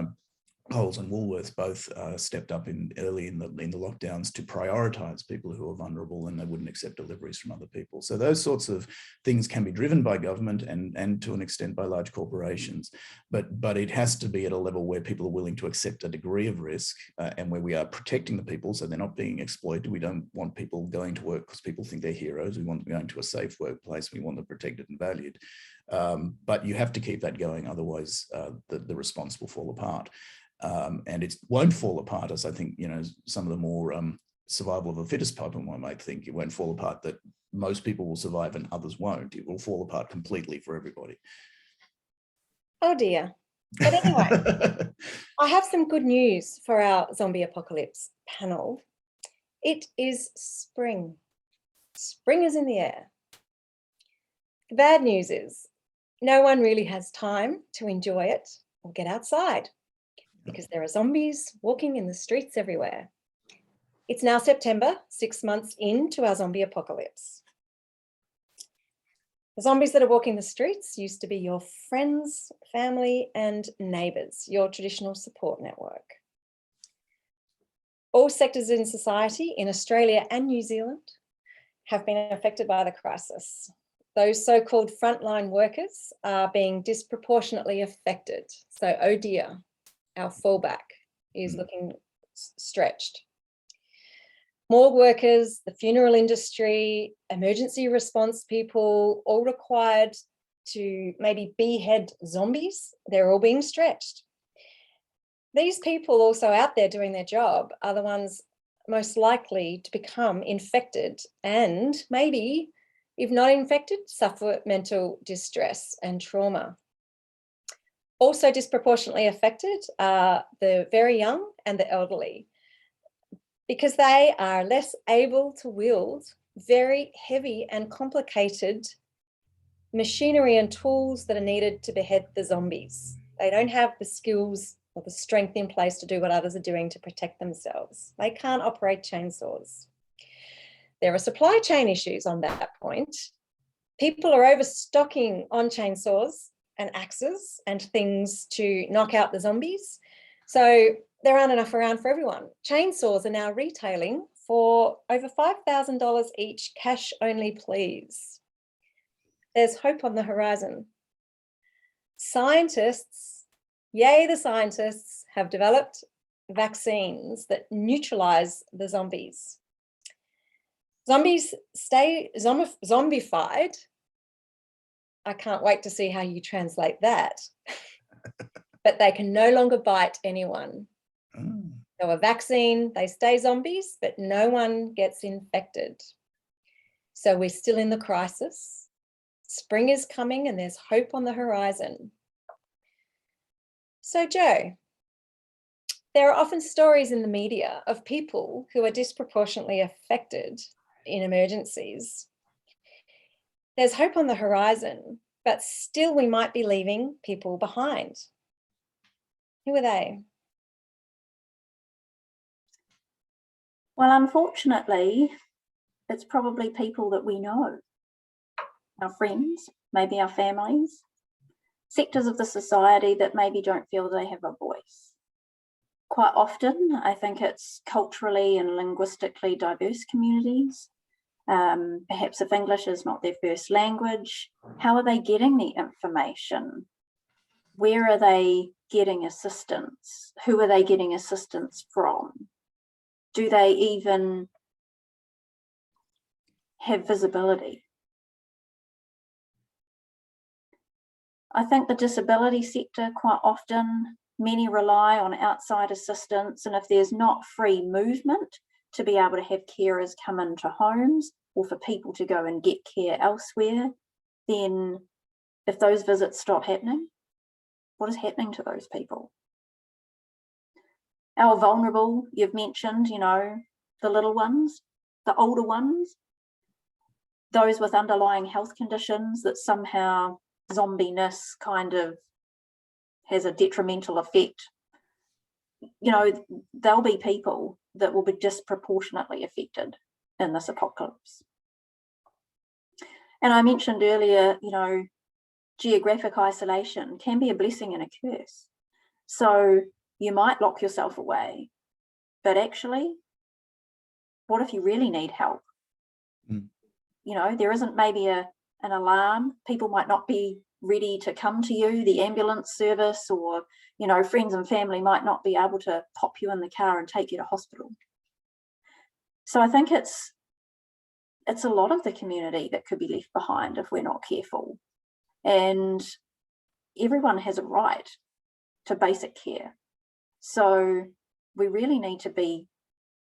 Speaker 5: Coles and Woolworths both stepped up early in the lockdowns to prioritise people who are vulnerable, and they wouldn't accept deliveries from other people. So those sorts of things can be driven by government and to an extent by large corporations, but it has to be at a level where people are willing to accept a degree of risk and where we are protecting the people so they're not being exploited. We don't want people going to work because people think they're heroes. We want them going to a safe workplace. We want them protected and valued. But you have to keep that going, otherwise the response will fall apart. And it won't fall apart, as I think, you know, some of the more survival of the fittest type of one might think. It won't fall apart that most people will survive and others won't. It will fall apart completely for everybody.
Speaker 1: Oh dear. But anyway, I have some good news for our zombie apocalypse panel. It is spring. Spring is in the air. The bad news is no one really has time to enjoy it or get outside, because there are zombies walking in the streets everywhere. It's now September, 6 months into our zombie apocalypse. The zombies that are walking the streets used to be your friends, family, and neighbours, your traditional support network. All sectors in society in Australia and New Zealand have been affected by the crisis. Those so-called frontline workers are being disproportionately affected. So, oh dear. Our fallback is looking stretched. More workers, the funeral industry, emergency response people, all required to maybe behead zombies. They're all being stretched. These people also out there doing their job are the ones most likely to become infected and maybe, if not infected, suffer mental distress and trauma. Also disproportionately affected are the very young and the elderly, because they are less able to wield very heavy and complicated machinery and tools that are needed to behead the zombies. They don't have the skills or the strength in place to do what others are doing to protect themselves. They can't operate chainsaws. There are supply chain issues on that point. People are overstocking on chainsaws and axes and things to knock out the zombies. So there aren't enough around for everyone. Chainsaws are now retailing for over $5,000 each, cash only, please. There's hope on the horizon. Scientists, yay the scientists, have developed vaccines that neutralize the zombies. Zombies stay zombified. I can't wait to see how you translate that. But they can no longer bite anyone. So a vaccine, they stay zombies, but no one gets infected. So we're still in the crisis. Spring is coming and there's hope on the horizon. So Jo, there are often stories in the media of people who are disproportionately affected in emergencies. There's hope on the horizon, but still we might be leaving people behind. Who are they?
Speaker 4: Well, unfortunately, it's probably people that we know. Our friends, maybe our families, sectors of the society that maybe don't feel they have a voice. Quite often, I think it's culturally and linguistically diverse communities. Perhaps if English is not their first language, how are they getting the information? Where are they getting assistance? Who are they getting assistance from? Do they even have visibility? I think the disability sector, quite often, many rely on outside assistance, and if there's not free movement to be able to have carers come into homes or for people to go and get care elsewhere, then if those visits stop happening, what is happening to those people? Our vulnerable, you've mentioned, you know, the little ones, the older ones, those with underlying health conditions that somehow zombiness kind of has a detrimental effect, you know, there'll be people that will be disproportionately affected in this apocalypse. And I mentioned earlier, you know, geographic isolation can be a blessing and a curse. So you might lock yourself away, but actually, what if you really need help? You know, there isn't maybe an alarm. People might not be ready to come to you, the ambulance service, or, you know, friends and family might not be able to pop you in the car and take you to hospital. So I think it's a lot of the community that could be left behind if we're not careful. And everyone has a right to basic care. So we really need to be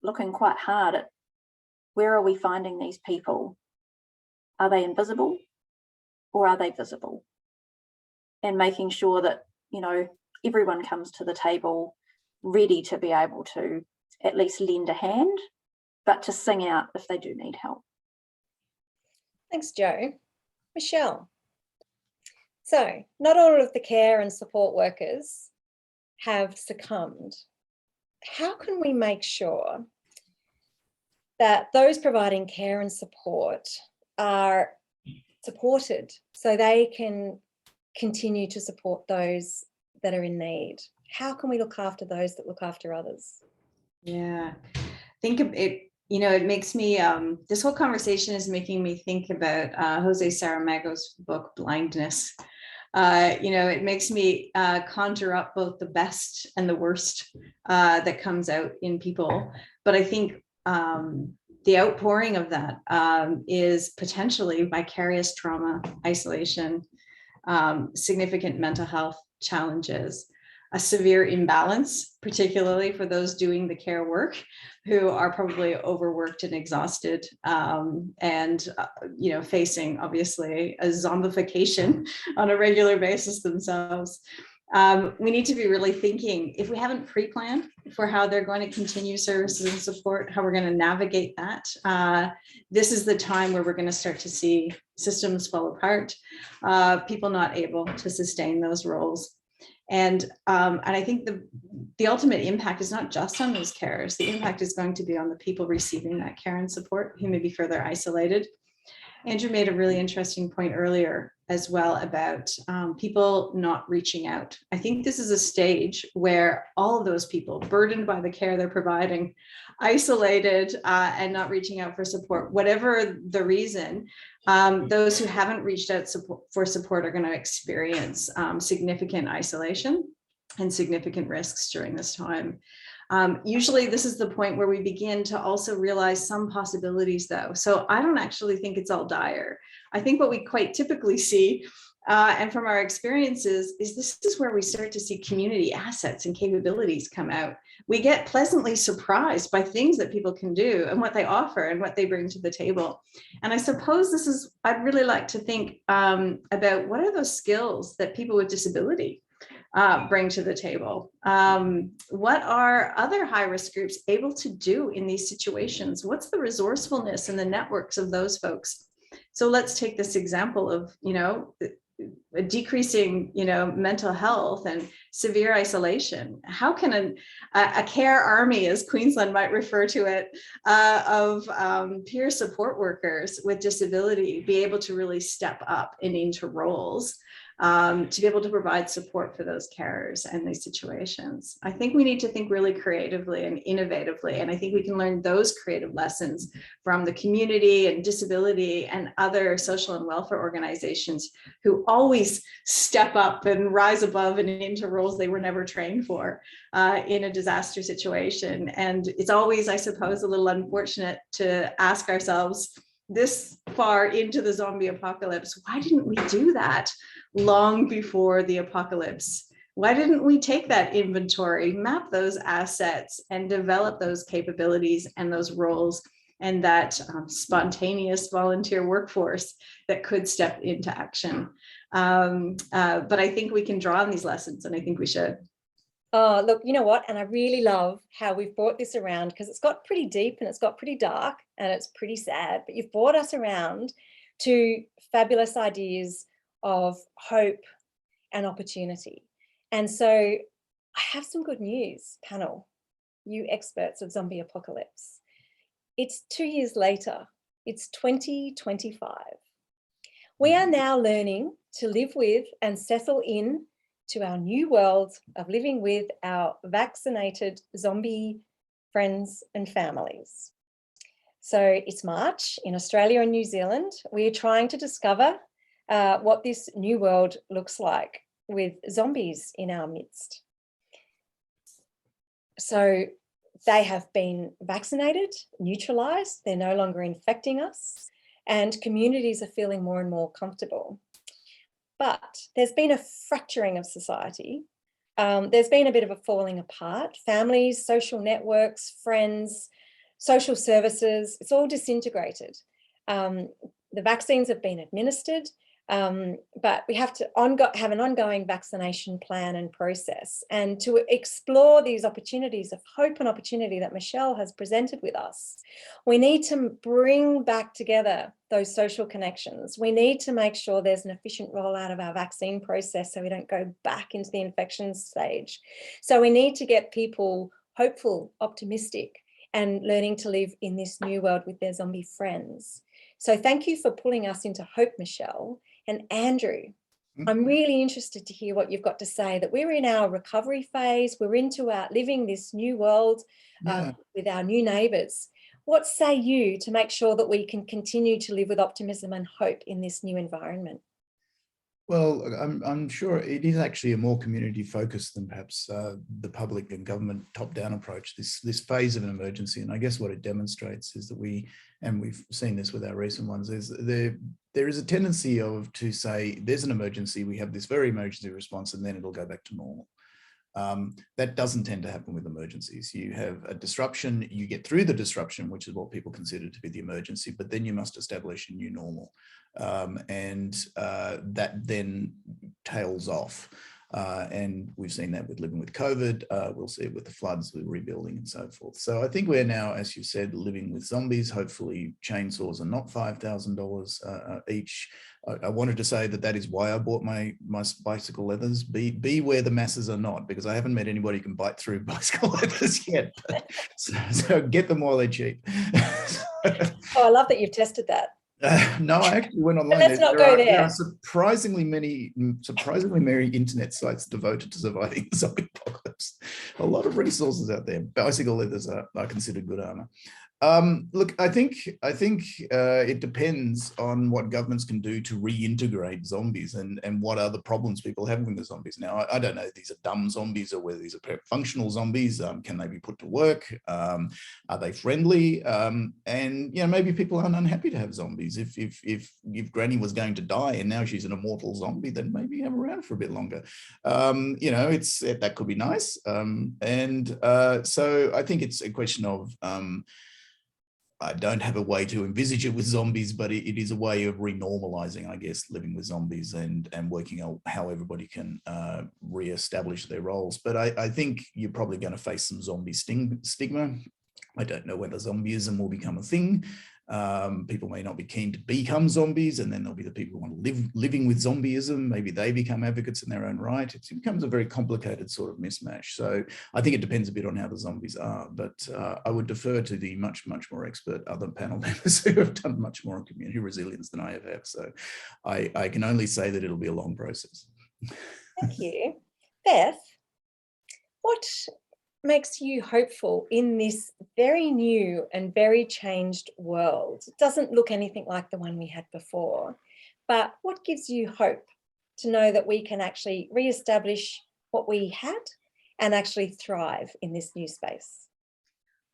Speaker 4: looking quite hard at where are we finding these people? Are they invisible or are they visible? And making sure that, you know, everyone comes to the table ready to be able to at least lend a hand, but to sing out if they do need help.
Speaker 1: Thanks, Jo. Michelle. So not all of the care and support workers have succumbed. How can we make sure that those providing care and support are supported so they can continue to support those that are in need? How can we look after those that look after others?
Speaker 3: Yeah, think of it, you know, it makes me, this whole conversation is making me think about Jose Saramago's book, Blindness. You know, it makes me conjure up both the best and the worst that comes out in people. But I think the outpouring of that is potentially vicarious trauma, isolation, significant mental health challenges, a severe imbalance, particularly for those doing the care work who are probably overworked and exhausted, and you know, facing obviously a zombification on a regular basis themselves. We need to be really thinking, if we haven't pre-planned for how they're going to continue services and support, how we're going to navigate that. This is the time where we're going to start to see systems fall apart, people not able to sustain those roles. And I think the ultimate impact is not just on those carers. The impact is going to be on the people receiving that care and support who may be further isolated. Andrew made a really interesting point earlier as well about people not reaching out. I think this is a stage where all of those people burdened by the care they're providing, isolated and not reaching out for support, whatever the reason, those who haven't reached out for support are going to experience significant isolation and significant risks during this time. Usually this is the point where we begin to also realize some possibilities though. So I don't actually think it's all dire. I think what we quite typically see, and from our experiences, is this is where we start to see community assets and capabilities come out. We get pleasantly surprised by things that people can do and what they offer and what they bring to the table. And I suppose this is, I'd really like to think about what are those skills that people with disability bring to the table. What are other high-risk groups able to do in these situations? What's the resourcefulness and the networks of those folks? So let's take this example of, you know, decreasing, you know, mental health and severe isolation. How can a care army, as Queensland might refer to it, of peer support workers with disability be able to really step up and into roles to be able to provide support for those carers and these situations? I think we need to think really creatively and innovatively, and I think we can learn those creative lessons from the community and disability and other social and welfare organizations who always step up and rise above and into roles they were never trained for in a disaster situation. And it's always, I suppose, a little unfortunate to ask ourselves this far into the zombie apocalypse, why didn't we do that long before the apocalypse? Why didn't we take that inventory, map those assets, and develop those capabilities and those roles and that spontaneous volunteer workforce that could step into action? But I think we can draw on these lessons, and I think we should.
Speaker 1: Oh, look, you know what? And I really love how we've brought this around, because it's got pretty deep and it's got pretty dark and it's pretty sad, but you've brought us around to fabulous ideas of hope and opportunity. And so I have some good news, panel, you experts of zombie apocalypse. It's 2 years later, it's 2025. We are now learning to live with and settle in to our new world of living with our vaccinated zombie friends and families. So it's March in Australia and New Zealand. We are trying to discover what this new world looks like with zombies in our midst. So they have been vaccinated, neutralized, they're no longer infecting us, and communities are feeling more and more comfortable. But there's been a fracturing of society. There's been a bit of a falling apart. Families, social networks, friends, social services, it's all disintegrated. The vaccines have been administered, but we have to have an ongoing vaccination plan and process, and to explore these opportunities of hope and opportunity that Michelle has presented with us. We need to bring back together those social connections. We need to make sure there's an efficient rollout of our vaccine process so we don't go back into the infection stage. So we need to get people hopeful, optimistic, and learning to live in this new world with their zombie friends. So thank you for pulling us into hope, Michelle. And Andrew, I'm really interested to hear what you've got to say, that we're in our recovery phase, we're into our living this new world with our new neighbours. What say you to make sure that we can continue to live with optimism and hope in this new environment?
Speaker 5: Well, I'm sure it is actually a more community focused than perhaps the public and government top-down approach, this phase of an emergency. And I guess what it demonstrates is that we've seen this with our recent ones, is there is a tendency to say there's an emergency, we have this very emergency response, and then it'll go back to normal. That doesn't tend to happen with emergencies. You have a disruption, you get through the disruption, which is what people consider to be the emergency, but then you must establish a new normal. That then tails off. And we've seen that with living with COVID. We'll see it with the floods, with rebuilding and so forth. So I think we're now, as you said, living with zombies. Hopefully chainsaws are not $5,000 each. I wanted to say that is why I bought my bicycle leathers. Be where the masses are not, because I haven't met anybody who can bite through bicycle leathers yet. So get them while they're cheap.
Speaker 1: Oh, I love that you've tested that.
Speaker 5: No, I actually went online.
Speaker 1: Let's not go there.
Speaker 5: There are surprisingly many internet sites devoted to surviving the zombie apocalypse. A lot of resources out there. Bicycle leathers are considered good armor. Look, I think it depends on what governments can do to reintegrate zombies and what are the problems people have with the zombies. Now, I don't know if these are dumb zombies or whether these are functional zombies. Can they be put to work? Are they friendly? And maybe people aren't unhappy to have zombies. If Granny was going to die and now she's an immortal zombie, then maybe have her around for a bit longer. That could be nice. So I think it's a question of I don't have a way to envisage it with zombies, but it is a way of renormalizing, I guess, living with zombies and working out how everybody can re-establish their roles. But I think you're probably going to face some zombie stigma. I don't know whether zombieism will become a thing. People may not be keen to become zombies, and then there'll be the people who want to living with zombieism. Maybe they become advocates in their own right. It becomes a very complicated sort of mismatch. So I think it depends a bit on how the zombies are, but I would defer to the much more expert other panel members who have done much more on community resilience than I have. So I can only say that it'll be a long process.
Speaker 1: Thank you. Beth, what makes you hopeful in this very new and very changed world? It doesn't look anything like the one we had before, but what gives you hope to know that we can actually re-establish what we had and actually thrive in this new space?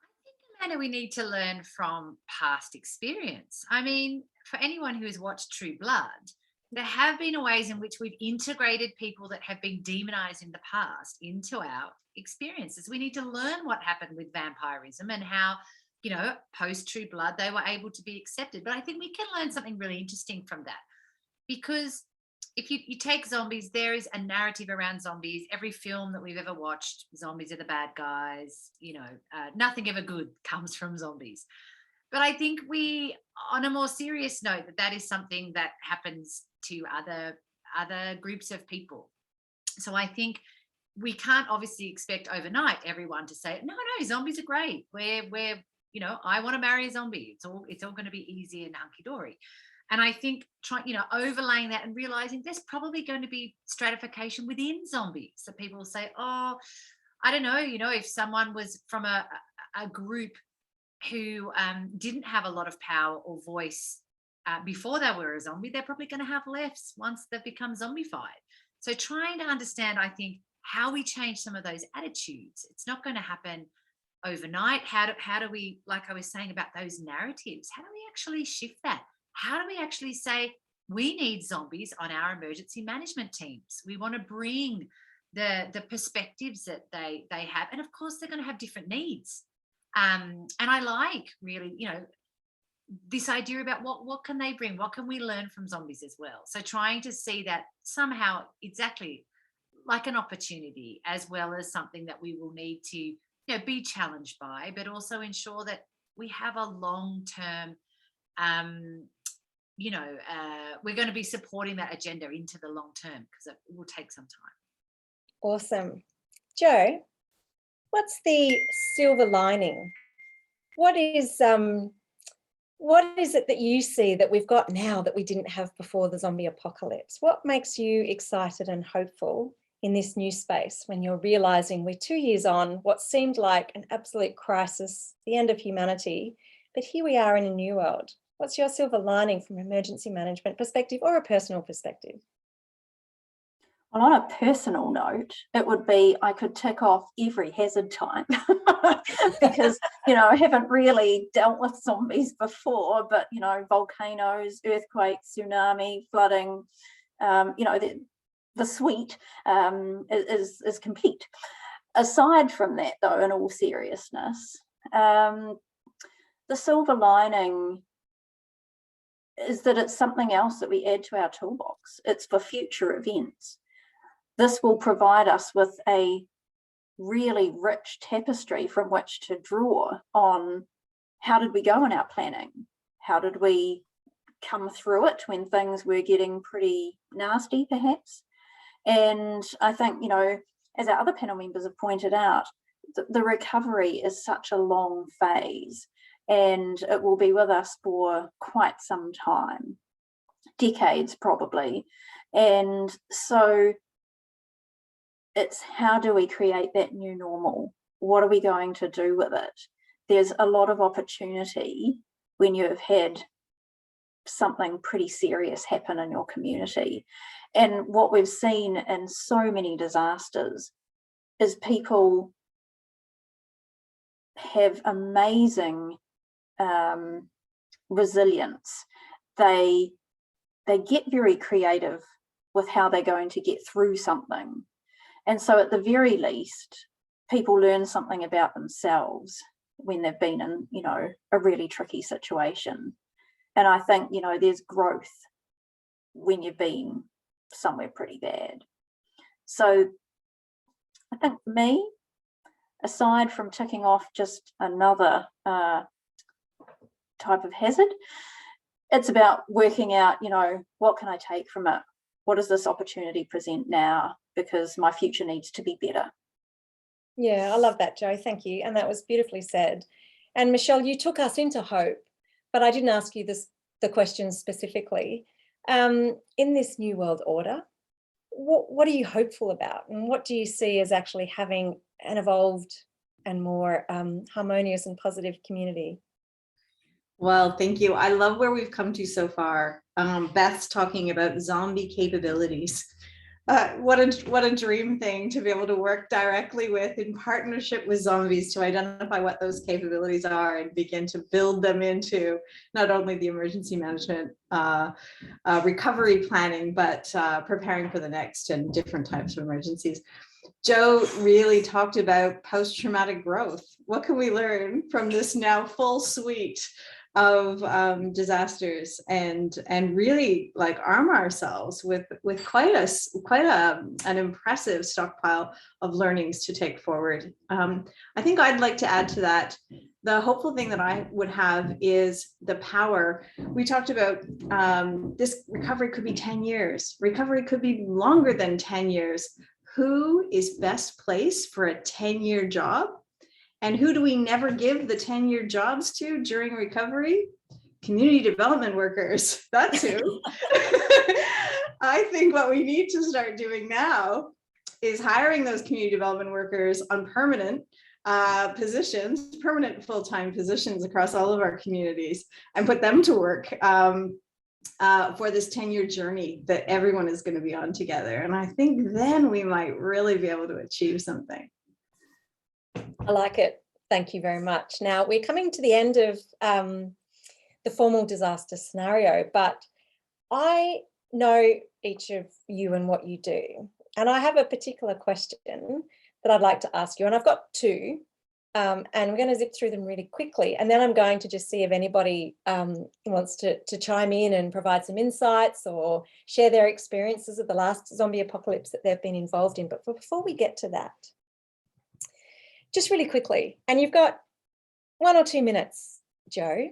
Speaker 2: I think, Amanda, we need to learn from past experience. I mean, for anyone who has watched True Blood, there have been ways in which we've integrated people that have been demonized in the past into our experiences. We need to learn what happened with vampirism and how, post True Blood, they were able to be accepted. But I think we can learn something really interesting from that, because if you take zombies, there is a narrative around zombies. Every film that we've ever watched, zombies are the bad guys. Nothing ever good comes from zombies. But I think we, on a more serious note, that is something that happens to other groups of people. So I think we can't obviously expect overnight everyone to say, no, zombies are great. I want to marry a zombie. It's all going to be easy and hunky-dory. And I think overlaying that and realizing there's probably going to be stratification within zombies. So people will say, oh, I don't know, if someone was from a group who didn't have a lot of power or voice before they were a zombie, they're probably going to have less once they've become zombified. So trying to understand, I think, how we change some of those attitudes. It's not going to happen overnight. How do we, like I was saying about those narratives, how do we actually shift that? How do we actually say we need zombies on our emergency management teams? We want to bring the perspectives that they have. And of course, they're going to have different needs. And I like really, this idea about what can they bring? What can we learn from zombies as well? So trying to see that somehow exactly like an opportunity, as well as something that we will need to be challenged by, but also ensure that we have a long-term, we're going to be supporting that agenda into the long term, because it will take some time.
Speaker 1: Awesome. Jo, what's the silver lining? What is it that you see that we've got now that we didn't have before the zombie apocalypse? What makes you excited and hopeful in this new space when you're realizing we're 2 years on what seemed like an absolute crisis, the end of humanity, but here we are in a new world? What's your silver lining from an emergency management perspective or a personal perspective?
Speaker 4: Well, on a personal note, it would be I could tick off every hazard type because, I haven't really dealt with zombies before, but, volcanoes, earthquakes, tsunami, flooding, the suite is complete. Aside from that, though, in all seriousness, the silver lining is that it's something else that we add to our toolbox. It's for future events. This will provide us with a really rich tapestry from which to draw on how did we go in our planning? How did we come through it when things were getting pretty nasty, perhaps? And I think, as our other panel members have pointed out, the recovery is such a long phase, and it will be with us for quite some time, decades probably. And so it's how do we create that new normal? What are we going to do with it? There's a lot of opportunity when you've had something pretty serious happen in your community. And what we've seen in so many disasters is people have amazing resilience. They get very creative with how they're going to get through something. And so at the very least, people learn something about themselves when they've been in, a really tricky situation. And I think, there's growth when you've been somewhere pretty bad. So I think for me, aside from ticking off just another type of hazard, it's about working out, what can I take from it? What does this opportunity present now? Because my future needs to be better.
Speaker 1: Yeah, I love that, Jo. Thank you. And that was beautifully said. And Michelle, you took us into hope, but I didn't ask you the question specifically. In this new world order, what are you hopeful about? And what do you see as actually having an evolved and more harmonious and positive community?
Speaker 3: Well, thank you. I love where we've come to so far. Beth's talking about zombie capabilities. What a dream thing to be able to work directly with, in partnership with zombies, to identify what those capabilities are and begin to build them into not only the emergency management recovery planning, but preparing for the next and different types of emergencies. Jo really talked about post-traumatic growth. What can we learn from this now full suite of disasters and really like arm ourselves with quite an impressive stockpile of learnings to take forward. I think I'd like to add to that. The hopeful thing that I would have is the power. We talked about this recovery could be 10 years. Recovery could be longer than 10 years. Who is best placed for a 10-year job? And who do we never give the 10-year jobs to during recovery? Community development workers. That's who. I think what we need to start doing now is hiring those community development workers on permanent positions, permanent full-time positions across all of our communities, and put them to work for this 10-year journey that everyone is going to be on together. And I think then we might really be able to achieve something.
Speaker 1: I like it. Thank you very much. Now we're coming to the end of the formal disaster scenario, but I know each of you and what you do. And I have a particular question that I'd like to ask you. And I've got two, and we're going to zip through them really quickly. And then I'm going to just see if anybody wants to chime in and provide some insights or share their experiences of the last zombie apocalypse that they've been involved in. But before we get to that, just really quickly, and you've got 1 or 2 minutes, Joe,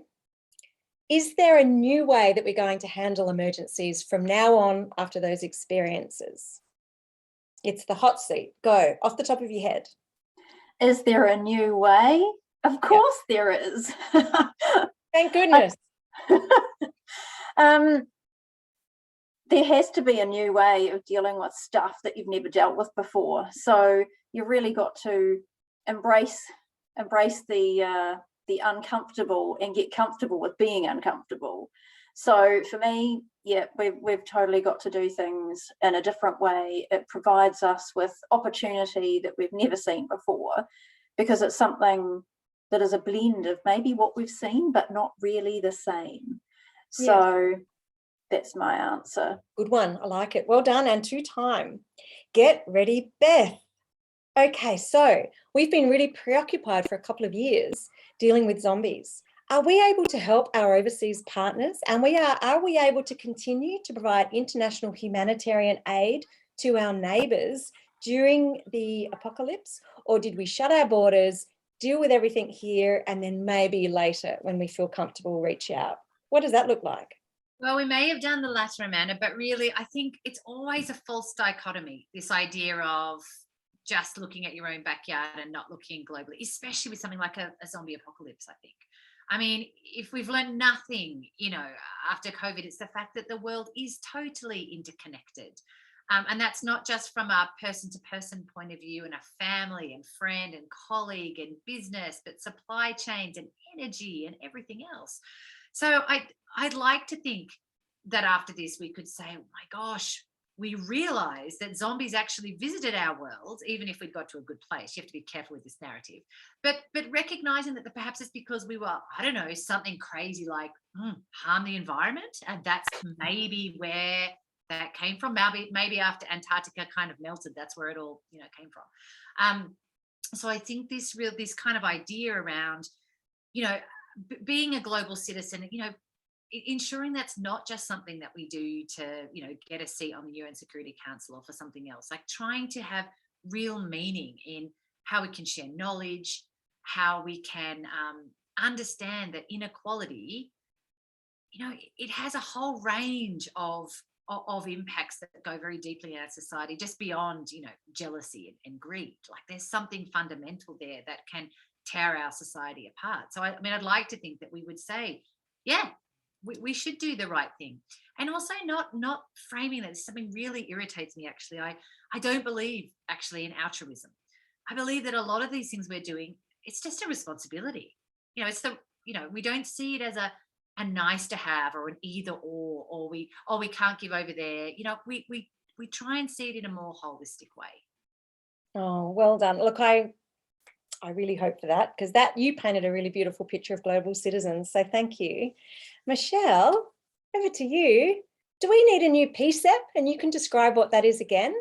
Speaker 1: is there a new way that we're going to handle emergencies from now on after those experiences? It's the hot seat. Go, off the top of your head.
Speaker 4: Is there a new way? Of course there is.
Speaker 1: Thank goodness.
Speaker 4: There has to be a new way of dealing with stuff that you've never dealt with before. So you've really got to embrace the uncomfortable and get comfortable with being uncomfortable. So for me, yeah, we've totally got to do things in a different way. It provides us with opportunity that we've never seen before, because it's something that is a blend of maybe what we've seen, but not really the same. So that's my answer.
Speaker 1: Good one. I like it. Well done. And to time. Get ready, Beth. Okay, so we've been really preoccupied for a couple of years dealing with zombies. Are we able to help our overseas partners? And are we able to continue to provide international humanitarian aid to our neighbours during the apocalypse? Or did we shut our borders, deal with everything here, and then maybe later when we feel comfortable reach out? What does that look like?
Speaker 2: Well, we may have done the latter, Amanda, but really I think it's always a false dichotomy, this idea of just looking at your own backyard and not looking globally, especially with something like a zombie apocalypse, I think. I mean, if we've learned nothing, after COVID, it's the fact that the world is totally interconnected. And that's not just from a person-to-person point of view and a family and friend and colleague and business, but supply chains and energy and everything else. So I'd like to think that after this, we could say, oh my gosh, we realized that zombies actually visited our world, even if we'd got to a good place. You have to be careful with this narrative. But recognizing that perhaps it's because we were, I don't know, something crazy like harm the environment. And that's maybe where that came from. Maybe after Antarctica kind of melted, that's where it all, came from. So I think this kind of idea around, being a global citizen, ensuring that's not just something that we do to, get a seat on the UN Security Council or for something else, like trying to have real meaning in how we can share knowledge, how we can understand that inequality, it has a whole range of impacts that go very deeply in our society, just beyond, jealousy and greed. Like there's something fundamental there that can tear our society apart. So I'd like to think that we would say, yeah, we should do the right thing, and also not framing that. Something really irritates me, actually. I don't believe actually in altruism. I believe that a lot of these things we're doing, it's just a responsibility. We don't see it as a nice to have or an either or we can't give over there. We try and see it in a more holistic way.
Speaker 1: Oh, well done. Look, I really hope for that, because you painted a really beautiful picture of global citizens. So thank you. Michelle, over to you. Do we need a new Psep? And you can describe what that is again.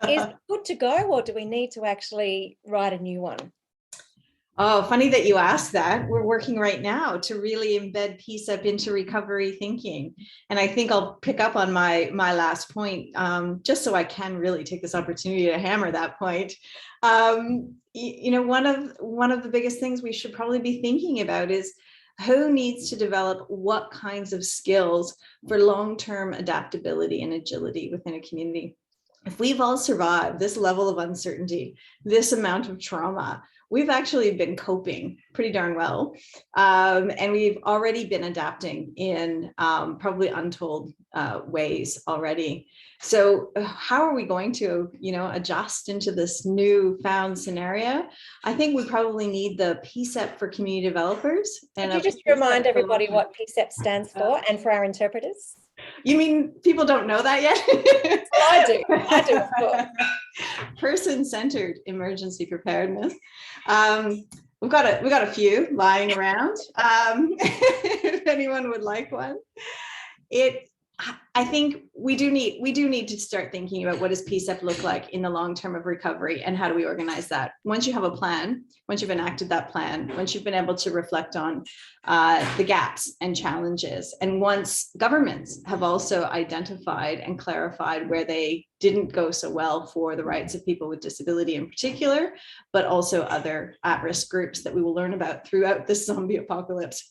Speaker 1: Is it good to go, or do we need to actually write a new one?
Speaker 3: Oh, funny that you asked that. We're working right now to really embed Psep into recovery thinking. And I think I'll pick up on my last point, just so I can really take this opportunity to hammer that point. You know, one of the biggest things we should probably be thinking about is who needs to develop what kinds of skills for long-term adaptability and agility within a community. If we've all survived this level of uncertainty, this amount of trauma, we've actually been coping pretty darn well. And we've already been adapting in probably untold ways already. So how are we going to, you know, adjust into this newfound scenario? I think we probably need the Psep for community developers. And
Speaker 1: could you just remind everybody what Psep stands for and for our interpreters?
Speaker 3: You mean people don't know that yet?
Speaker 1: Well, I do, of course.
Speaker 3: Person-centered emergency preparedness. We've got a few lying around. If anyone would like one. I think we do need to start thinking about what does Psep look like in the long term of recovery, and how do we organize that? Once you have a plan, once you've enacted that plan, once you've been able to reflect on the gaps and challenges, and once governments have also identified and clarified where they didn't go so well for the rights of people with disability in particular, but also other at-risk groups that we will learn about throughout this zombie apocalypse.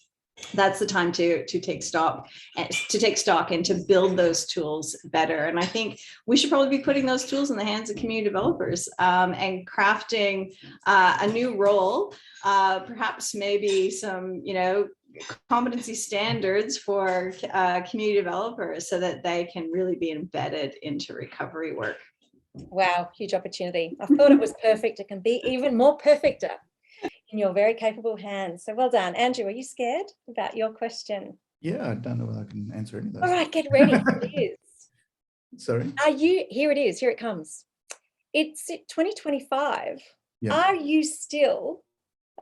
Speaker 3: That's the time to take stock and to build those tools better. And I think we should probably be putting those tools in the hands of community developers and crafting a new role, perhaps maybe some, you know, competency standards for community developers so that they can really be embedded into recovery work.
Speaker 1: Wow, huge opportunity. I thought it was perfect. It can be even more perfecter in your very capable hands. So well done. Andrew, are you scared about your question?
Speaker 5: Yeah, I don't know whether I can answer any of those.
Speaker 1: All right, get ready. Here it is.
Speaker 5: Sorry?
Speaker 1: Here it is. Here it comes. It's 2025.
Speaker 5: Yeah.
Speaker 1: Are you still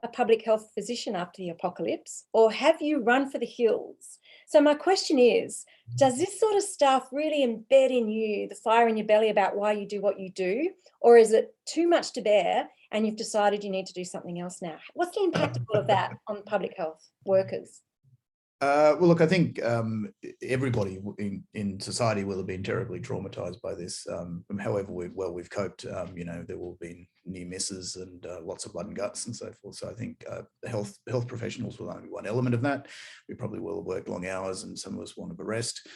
Speaker 1: a public health physician after the apocalypse, or have you run for the hills? So my question is, does this sort of stuff really embed in you the fire in your belly about why you do what you do, or is it too much to bear and you've decided you need to do something else now? What's the impact of all of that on public health workers?
Speaker 5: Well, look, I think everybody in society will have been terribly traumatized by this. However we've coped, you know, there will be near misses and lots of blood and guts and so forth. So I think the health professionals will only be one element of that. We probably will have worked long hours and some of us want a rest.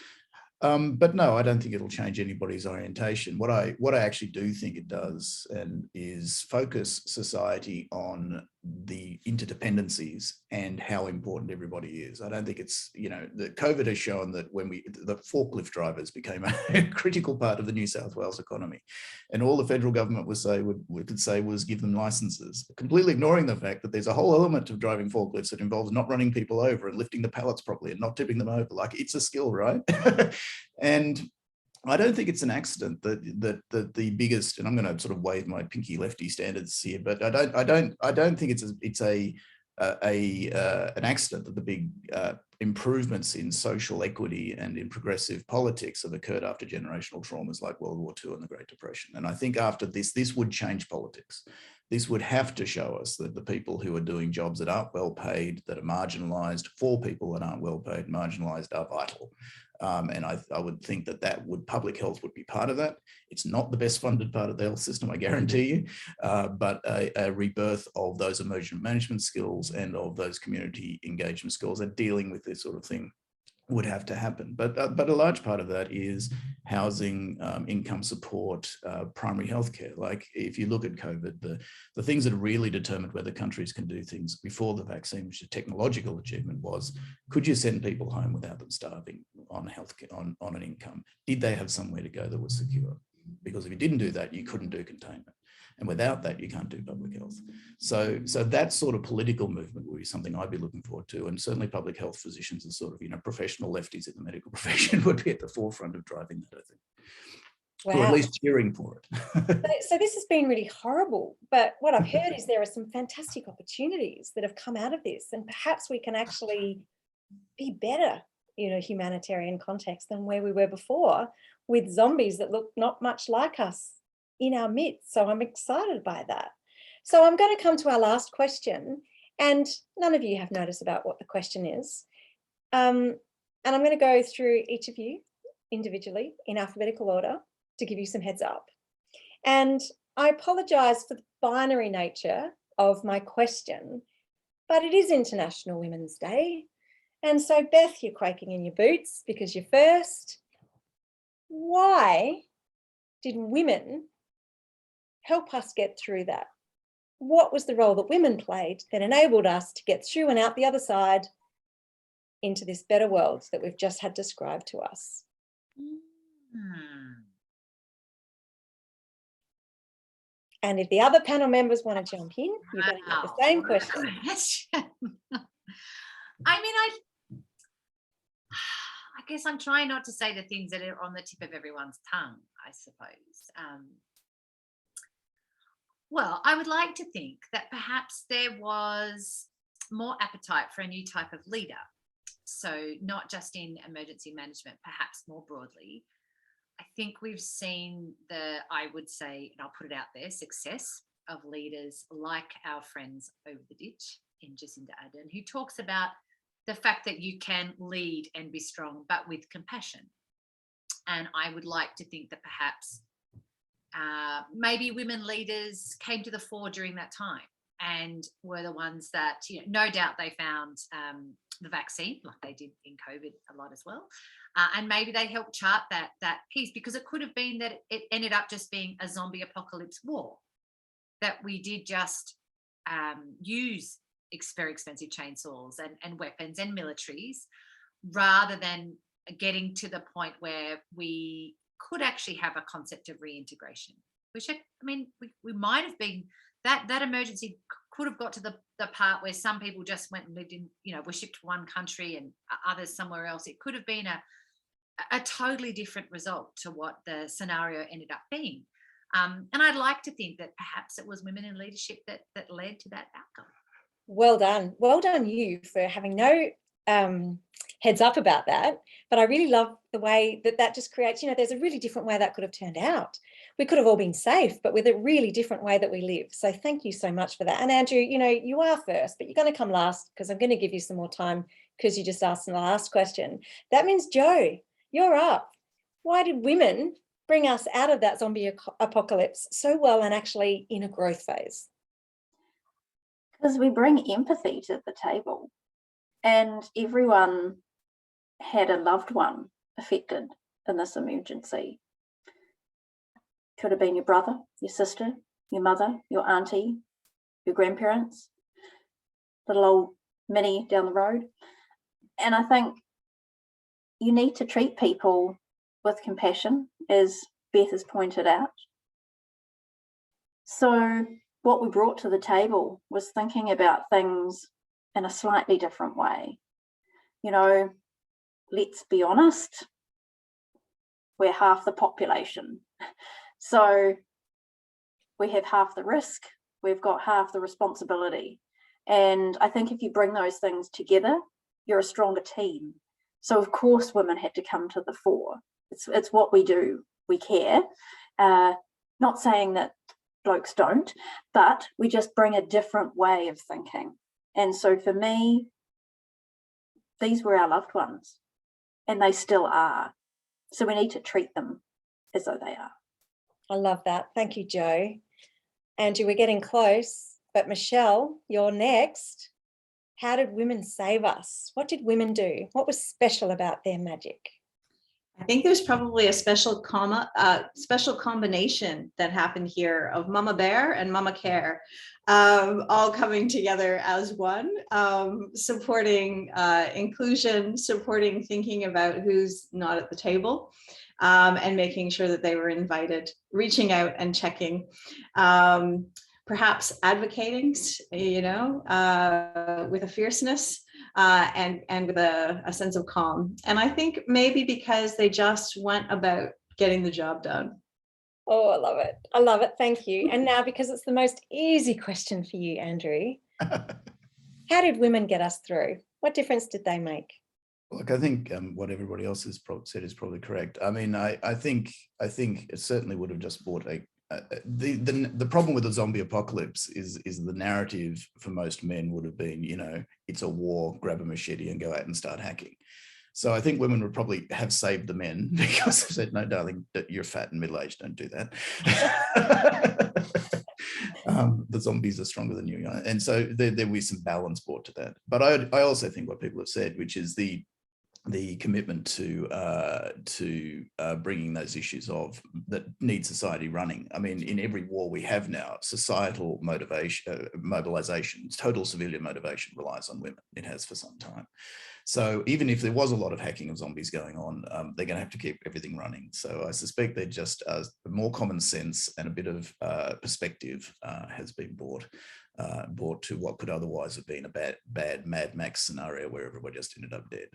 Speaker 5: But no, I don't think it'll change anybody's orientation. What I actually do think it does is focus society on the interdependencies and how important everybody is. I don't think it's, you know, the COVID has shown that when the forklift drivers became a critical part of the New South Wales economy, and all the federal government would say was give them licenses, completely ignoring the fact that there's a whole element of driving forklifts that involves not running people over and lifting the pallets properly and not tipping them over. Like, it's a skill, right? And I don't think it's an accident that the biggest, and I'm going to sort of wave my pinky lefty standards here, but I don't think it's an accident that the big improvements in social equity and in progressive politics have occurred after generational traumas like World War II and the Great Depression. And I think after this would change politics. This would have to show us that the people who are doing jobs that aren't well paid, that are marginalised, for people that aren't well paid, marginalised, are vital. And I would think that public health would be part of that. It's not the best funded part of the health system, I guarantee you, but a rebirth of those emergent management skills and of those community engagement skills and dealing with this sort of thing would have to happen. But a large part of that is housing, income support, primary healthcare. Like, if you look at COVID, the things that really determined whether countries can do things before the vaccine, which is a technological achievement, was, could you send people home without them starving on healthcare, on an income? Did they have somewhere to go that was secure? Because if you didn't do that, you couldn't do containment. And without that, you can't do public health. So that sort of political movement would be something I'd be looking forward to. And certainly public health physicians and sort of, you know, professional lefties in the medical profession would be at the forefront of driving that, I think. Wow. Or at least cheering for it.
Speaker 1: So this has been really horrible. But what I've heard is there are some fantastic opportunities that have come out of this. And perhaps we can actually be better in a humanitarian context than where we were before, with zombies that look not much like us in our midst. So I'm excited by that. So I'm going to come to our last question, and none of you have noticed about what the question is. And I'm going to go through each of you individually in alphabetical order to give you some heads up. And I apologise for the binary nature of my question, but it is International Women's Day. And so, Beth, you're quaking in your boots because you're first. Why did women help us get through that? What was the role that women played that enabled us to get through and out the other side into this better world that we've just had described to us? And if the other panel members want to jump in, you're going to get the same question.
Speaker 2: I mean, I guess I'm trying not to say the things that are on the tip of everyone's tongue, I suppose. Well, I would like to think that perhaps there was more appetite for a new type of leader. So not just in emergency management, perhaps more broadly. I think we've seen I would say, and I'll put it out there, success of leaders like our friends over the ditch in Jacinda Ardern, who talks about the fact that you can lead and be strong, but with compassion. And I would like to think that perhaps maybe women leaders came to the fore during that time and were the ones that, no doubt they found the vaccine, like they did in COVID a lot as well. And maybe they helped chart that piece, because it could have been that it ended up just being a zombie apocalypse war, that we did just use very expensive chainsaws and weapons and militaries, rather than getting to the point where we could actually have a concept of reintegration, which, I mean, we might have been, that emergency could have got to the part where some people just went and lived in, were shipped to one country and others somewhere else. It could have been a totally different result to what the scenario ended up being. And I'd like to think that perhaps it was women in leadership that led to that outcome.
Speaker 1: Well done. Well done you for having no heads up about that. But I really love the way that just creates, there's a really different way that could have turned out. We could have all been safe, but with a really different way that we live. So thank you so much for that. And Andrew, you are first, but you're going to come last because I'm going to give you some more time because you just asked the last question. That means Jo, you're up. Why did women bring us out of that zombie apocalypse so well and actually in a growth phase?
Speaker 4: Because we bring empathy to the table, and everyone had a loved one affected in this emergency. Could have been your brother, your sister, your mother, your auntie, your grandparents, little old Minnie down the road. And I think you need to treat people with compassion, as Beth has pointed out. So what we brought to the table was thinking about things in a slightly different way. Let's be honest, we're half the population. So we have half the risk, we've got half the responsibility. And I think if you bring those things together, you're a stronger team. So of course women had to come to the fore. It's what we do, we care. Not saying that blokes don't, but we just bring a different way of thinking. And so for me, these were our loved ones, and they still are. So we need to treat them as though they are.
Speaker 1: I love that. Thank you, Jo. Andrew, we're getting close, but Michelle, you're next. How did women save us? What did women do? What was special about their magic?
Speaker 3: I think there's probably a special combination that happened here of Mama Bear and Mama Care, all coming together as one, supporting inclusion, supporting thinking about who's not at the table, and making sure that they were invited, reaching out and checking, perhaps advocating, with a fierceness. And with a sense of calm. And I think maybe because they just went about getting the job done.
Speaker 1: Oh, I love it. I love it. Thank you. And now, because it's the most easy question for you, Andrew, how did women get us through? What difference did they make?
Speaker 5: Look, I think what everybody else has said is probably correct. I mean, I think it certainly would have just brought the problem with the zombie apocalypse is the narrative for most men would have been, you know, it's a war, grab a machete and go out and start hacking. So I think women would probably have saved the men because they said, no, darling, you're fat and middle-aged, don't do that. The zombies are stronger than you. And so there will be some balance brought to that. But I also think what people have said, which is the commitment to bringing those issues that need society running. I mean, in every war we have now, societal mobilization, total civilian motivation relies on women. It has for some time. So even if there was a lot of hacking of zombies going on, they're going to have to keep everything running. So I suspect that just more common sense and a bit of perspective has been brought to what could otherwise have been a bad Mad Max scenario where everybody just ended up dead.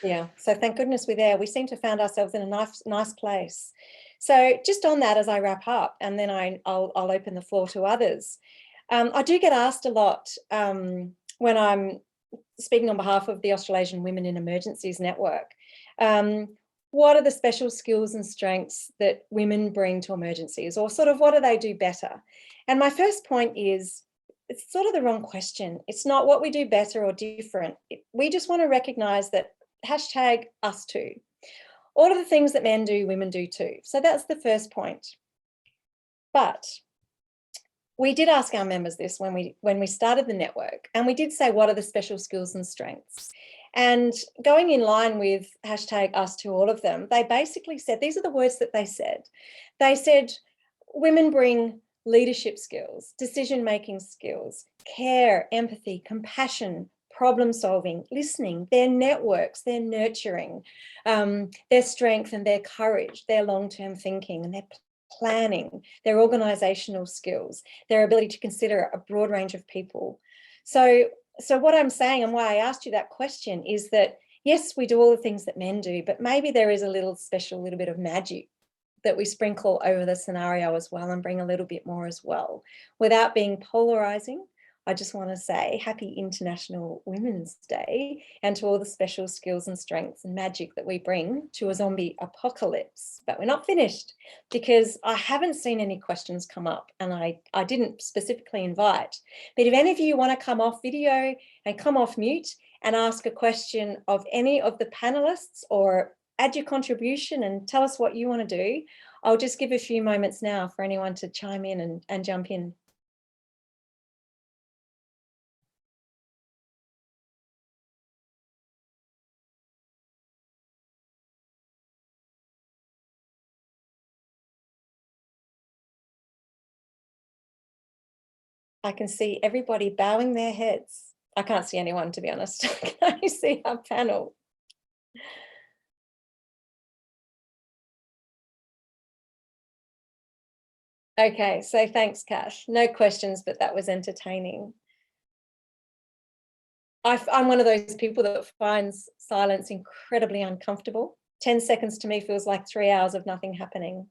Speaker 1: Yeah, so thank goodness we're there. We seem to have found ourselves in a nice place. So just on that, as I wrap up, and then I'll open the floor to others. I do get asked a lot when I'm speaking on behalf of the Australasian Women in Emergencies Network. What are the special skills and strengths that women bring to emergencies, or sort of what do they do better? And my first point is, it's sort of the wrong question. It's not what we do better or different. We just want to recognise that #us too. All of the things that men do, women do too. So that's the first point. But we did ask our members this when we started the network, and we did say, what are the special skills and strengths? And going in line with #us to all of them, they basically said, these are the words that they said. They said, women bring leadership skills, decision-making skills, care, empathy, compassion, problem solving, listening, their networks, their nurturing, their strength and their courage, their long-term thinking and their planning, their organisational skills, their ability to consider a broad range of people. So what I'm saying, and why I asked you that question, is that yes, we do all the things that men do, but maybe there is a little bit of magic that we sprinkle over the scenario as well, and bring a little bit more as well. Without being polarising, I just want to say happy International Women's Day, and to all the special skills and strengths and magic that we bring to a zombie apocalypse. But we're not finished, because I haven't seen any questions come up, and I didn't specifically invite. But if any of you want to come off video and come off mute and ask a question of any of the panelists, or add your contribution and tell us what you want to do, I'll just give a few moments now for anyone to chime in and jump in. I can see everybody bowing their heads. I can't see anyone, to be honest. Can I only see our panel? Okay, so thanks, Cash. No questions, but that was entertaining. I'm one of those people that finds silence incredibly uncomfortable. 10 seconds to me feels like 3 hours of nothing happening.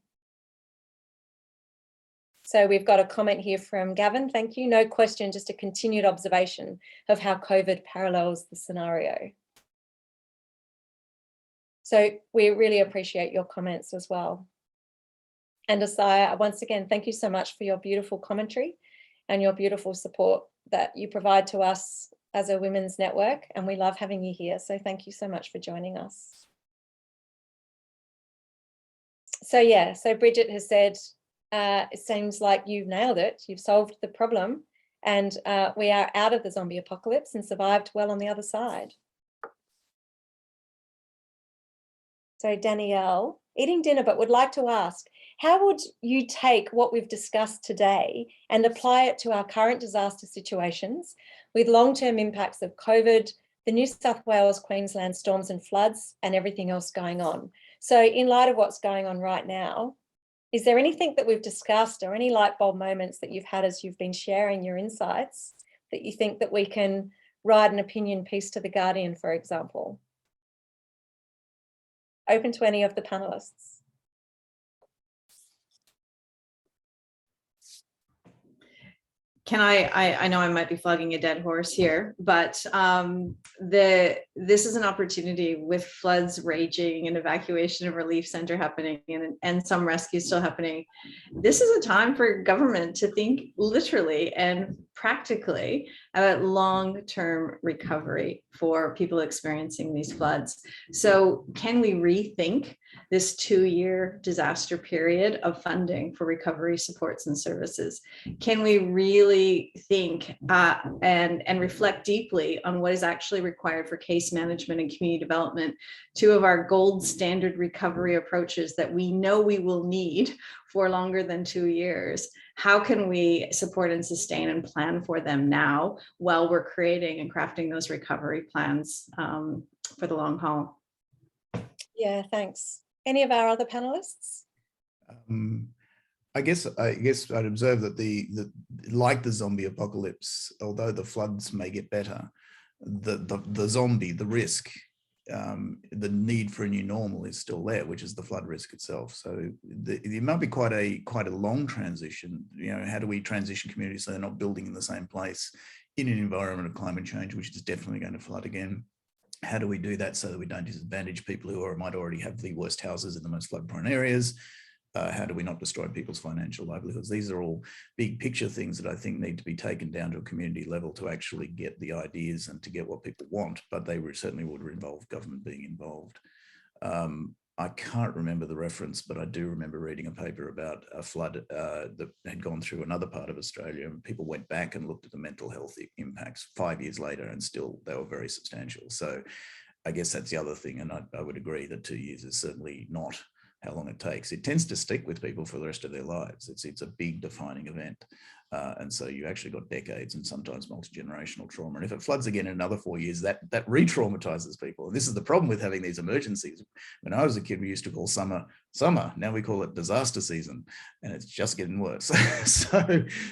Speaker 1: So we've got a comment here from Gavin. Thank you. No question, just a continued observation of how COVID parallels the scenario. So we really appreciate your comments as well. And Asaya, once again, thank you so much for your beautiful commentary and your beautiful support that you provide to us as a women's network. And we love having you here. So thank you so much for joining us. So yeah, so Bridget has said, it seems like you've nailed it. You've solved the problem, and we are out of the zombie apocalypse and survived well on the other side. So Danielle, eating dinner, but would like to ask, how would you take what we've discussed today and apply it to our current disaster situations with long-term impacts of COVID, the New South Wales, Queensland storms and floods, and everything else going on? So in light of what's going on right now, is there anything that we've discussed or any light bulb moments that you've had as you've been sharing your insights that you think that we can write an opinion piece to The Guardian, for example? Open to any of the panelists.
Speaker 3: I know I might be flogging a dead horse here, but this is an opportunity with floods raging and evacuation and relief center happening and some rescues still happening. This is a time for government to think literally and practically about long-term recovery for people experiencing these floods. So can we rethink this 2-year disaster period of funding for recovery supports and services? Can we really think and reflect deeply on what is actually required for case management and community development, 2 of our gold standard recovery approaches that we know we will need for longer than 2 years? How can we support and sustain and plan for them now while we're creating and crafting those recovery plans for the long haul?
Speaker 1: Yeah, thanks. Any of our other panelists?
Speaker 5: I guess I'd observe that like the zombie apocalypse, although the floods may get better, the zombie, the risk, the need for a new normal is still there, which is the flood risk itself. So it might be quite a long transition. You know, how do we transition communities so they're not building in the same place in an environment of climate change, which is definitely going to flood again? How do we do that so that we don't disadvantage people who might already have the worst houses in the most flood-prone areas? How do we not destroy people's financial livelihoods? These are all big picture things that I think need to be taken down to a community level to actually get the ideas and to get what people want, but they certainly would involve government being involved. I can't remember the reference, but I do remember reading a paper about a flood that had gone through another part of Australia, and people went back and looked at the mental health impacts 5 years later, and still they were very substantial. So I guess that's the other thing, and I would agree that 2 years is certainly not how long it takes. It tends to stick with people for the rest of their lives. It's a big defining event. And so you actually got decades and sometimes multi-generational trauma. And if it floods again in another 4 years, that re-traumatizes people. And this is the problem with having these emergencies. When I was a kid, we used to call summer. Now we call it disaster season, and it's just getting worse.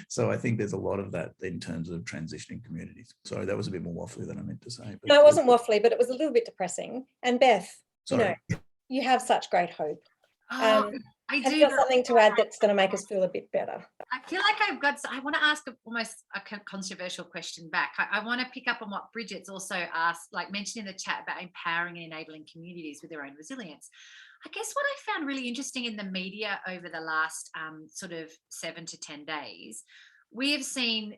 Speaker 5: So I think there's a lot of that in terms of transitioning communities. Sorry, that was a bit more waffly than I meant to say.
Speaker 1: No, it wasn't waffly, but it was a little bit depressing. And Beth,
Speaker 5: sorry.
Speaker 1: You know, you have such great hope.
Speaker 2: I
Speaker 1: have
Speaker 2: do.
Speaker 1: you got something to add that's going to make us feel a bit better?
Speaker 2: I feel like I want to ask almost a controversial question back. I want to pick up on what Bridget's also asked, like mentioned in the chat about empowering and enabling communities with their own resilience. I guess what I found really interesting in the media over the last sort of 7 to 10 days, we have seen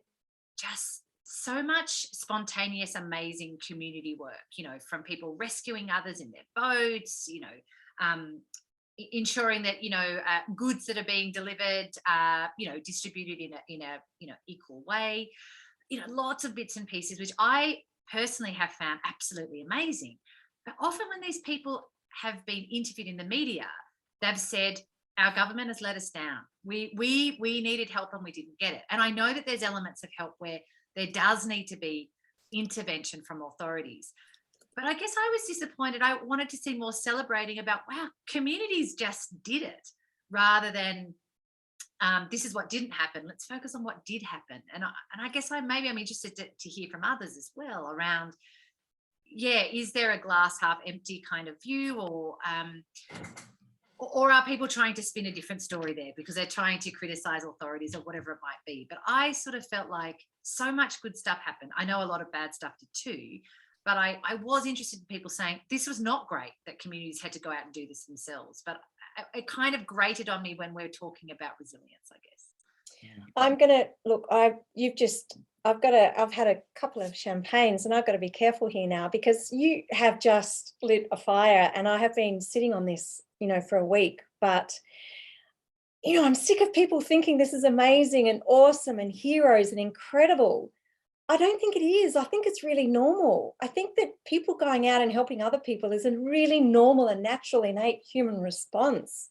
Speaker 2: just so much spontaneous, amazing community work, you know, from people rescuing others in their boats, you know, ensuring that, you know, goods that are being delivered, you know, distributed in a you know, equal way, you know, lots of bits and pieces, which I personally have found absolutely amazing. But often when these people have been interviewed in the media, they've said, our government has let us down. We needed help and we didn't get it. And I know that there's elements of help where there does need to be intervention from authorities. But I guess I was disappointed. I wanted to see more celebrating about, wow, communities just did it, rather than this is what didn't happen. Let's focus on what did happen. And I guess I'm interested to hear from others as well around, yeah, is there a glass half empty kind of view, or are people trying to spin a different story there because they're trying to criticize authorities or whatever it might be? But I sort of felt like so much good stuff happened. I know a lot of bad stuff did too. But I was interested in people saying this was not great that communities had to go out and do this themselves. But it kind of grated on me when we're talking about resilience, I guess.
Speaker 1: I'm going to look, I've had a couple of champagnes and I've got to be careful here now, because you have just lit a fire and I have been sitting on this, you know, for a week. But, you know, I'm sick of people thinking this is amazing and awesome and heroes and incredible. I don't think it is. I think it's really normal. I think that people going out and helping other people is a really normal and natural, innate human response.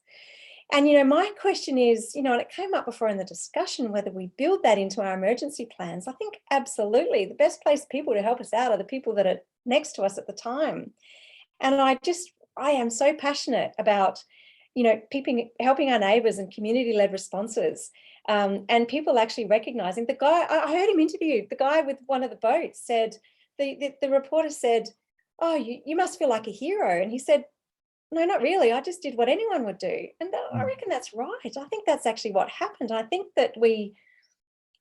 Speaker 1: And, you know, my question is, you know, and it came up before in the discussion, whether we build that into our emergency plans. I think absolutely the best placed people to help us out are the people that are next to us at the time. And I am so passionate about, you know, helping our neighbours and community-led responses. And people actually recognizing the guy. I heard him interviewed. The guy with one of the boats said, the reporter said, oh, you must feel like a hero. And he said, no, not really. I just did what anyone would do. And I reckon that's right. I think that's actually what happened. I think that we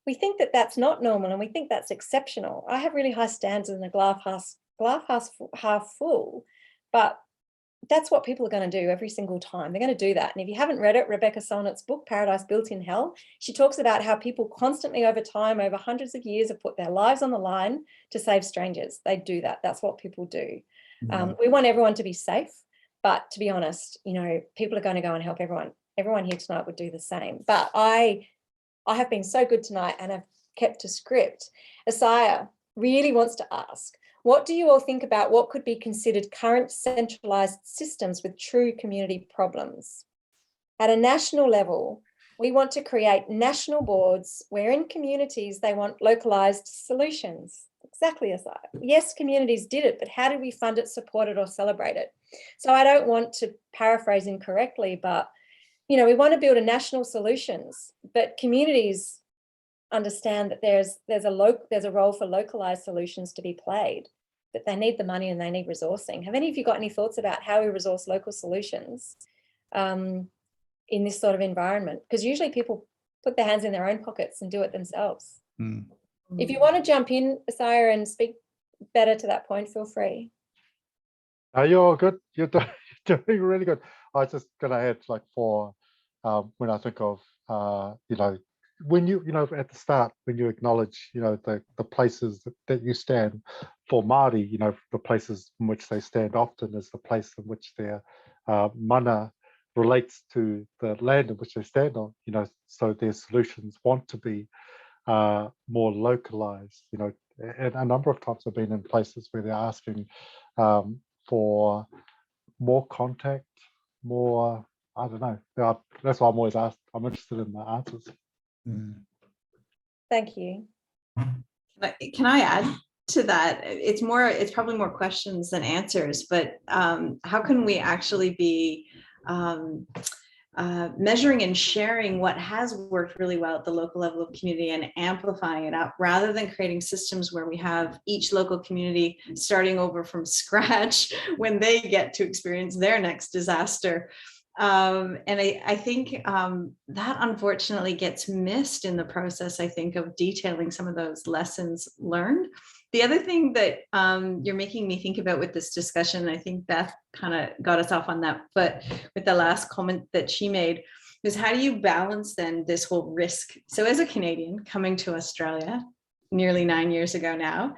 Speaker 1: we think that that's not normal and we think that's exceptional. I have really high standards in the glass half full, but that's what people are going to do every single time. They're going to do that. And if you haven't read it, Rebecca Solnit's book, Paradise Built in Hell, she talks about how people constantly over time, over hundreds of years, have put their lives on the line to save strangers. They do that. That's what people do. We want everyone to be safe, but to be honest, you know, people are going to go and help everyone. Everyone here tonight would do the same. But I have been so good tonight and have kept to script. Isaiah really wants to ask, what do you all think about what could be considered current centralised systems with true community problems? At a national level, we want to create national boards where in communities they want localised solutions. Exactly, Isaiah. Yes, communities did it, but how did we fund it, support it or celebrate it? So I don't want to paraphrase incorrectly, but you know, we want to build a national solutions, but communities understand that there's a role for localised solutions to be played. But they need the money and they need resourcing. Have any of you got any thoughts about how we resource local solutions in this sort of environment? Because usually people put their hands in their own pockets and do it themselves. If you want to jump in, Isaiah, and speak better to that point, feel free.
Speaker 6: You're good. You're doing really good. I was just going to add, like, for when I think of, you know, when you know, at the start, when you acknowledge, you know, the places that you stand for Māori, you know, the places in which they stand often is the place in which their mana relates to the land in which they stand on, you know, so their solutions want to be more localized, you know, and a number of times I've been in places where they're asking for more contact, more, I don't know. That's why I'm always asked. I'm interested in the answers.
Speaker 1: Thank you.
Speaker 3: Can I add to that? It's probably more questions than answers, but how can we actually be measuring and sharing what has worked really well at the local level of community and amplifying it up, rather than creating systems where we have each local community starting over from scratch when they get to experience their next disaster. And I think that unfortunately gets missed in the process, I think, of detailing some of those lessons learned. The other thing that you're making me think about with this discussion, I think Beth kind of got us off on that foot with the last comment that she made, is how do you balance then this whole risk? So as a Canadian coming to Australia nearly 9 years ago now,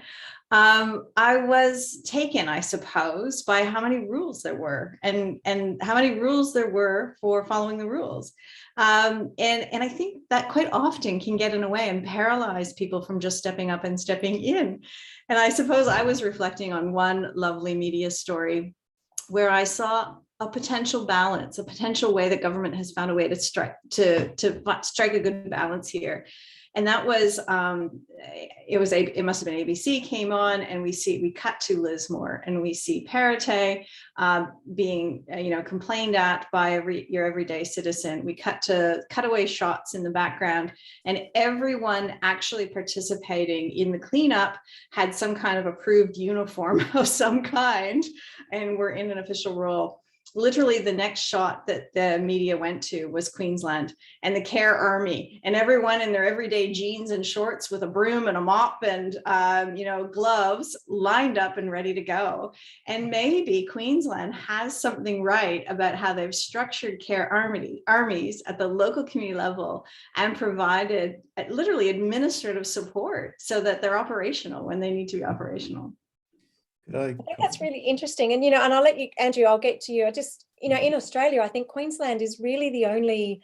Speaker 3: I was taken, I suppose, by how many rules there were and how many rules there were for following the rules. And I think that quite often can get in the way and paralyze people from just stepping up and stepping in. And I suppose I was reflecting on one lovely media story where I saw a potential balance, a potential way that government has found a way to strike a good balance here. And that was, it must have been ABC came on, and we cut to Lismore, and we see Parate being, complained at by your everyday citizen. We cut to cutaway shots in the background, and everyone actually participating in the cleanup had some kind of approved uniform of some kind, and were in an official role. Literally the next shot that the media went to was Queensland and the Care Army, and everyone in their everyday jeans and shorts with a broom and a mop and gloves lined up and ready to go. And maybe Queensland has something right about how they've structured care armies at the local community level and provided literally administrative support so that they're operational when they need to be operational.
Speaker 1: I think that's really interesting. And, and I'll let you, Andrew, I'll get to you. I just, in Australia, I think Queensland is really the only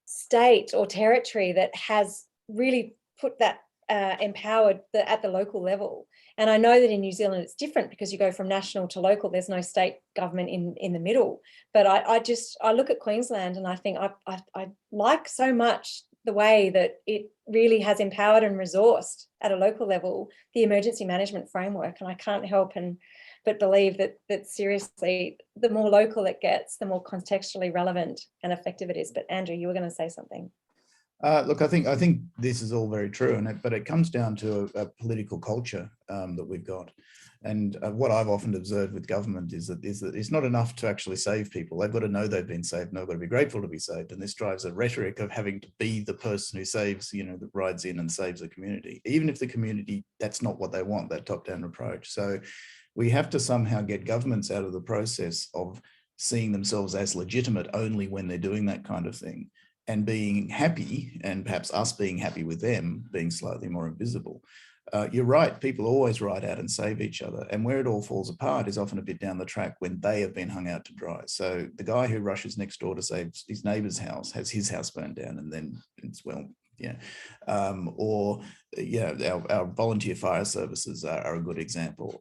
Speaker 1: state or territory that has really put that empowered at the local level. And I know that in New Zealand, it's different because you go from national to local. There's no state government in the middle. But I look at Queensland and I think I like so much the way that it really has empowered and resourced at a local level the emergency management framework. And I can't help but believe that seriously, the more local it gets, the more contextually relevant and effective it is. But Andrew, you were going to say something.
Speaker 5: Look, I think this is all very true, but it comes down to a political culture that we've got. And what I've often observed with government is that it's not enough to actually save people. They've got to know they've been saved, and they've got to be grateful to be saved. And this drives a rhetoric of having to be the person who saves, that rides in and saves the community, even if the community, that's not what they want, that top-down approach. So we have to somehow get governments out of the process of seeing themselves as legitimate only when they're doing that kind of thing, and being happy, and perhaps us being happy with them being slightly more invisible. You're right, people always ride out and save each other. And where it all falls apart is often a bit down the track when they have been hung out to dry. So the guy who rushes next door to save his neighbor's house has his house burned down, and then it's, well, yeah. Our volunteer fire services are a good example.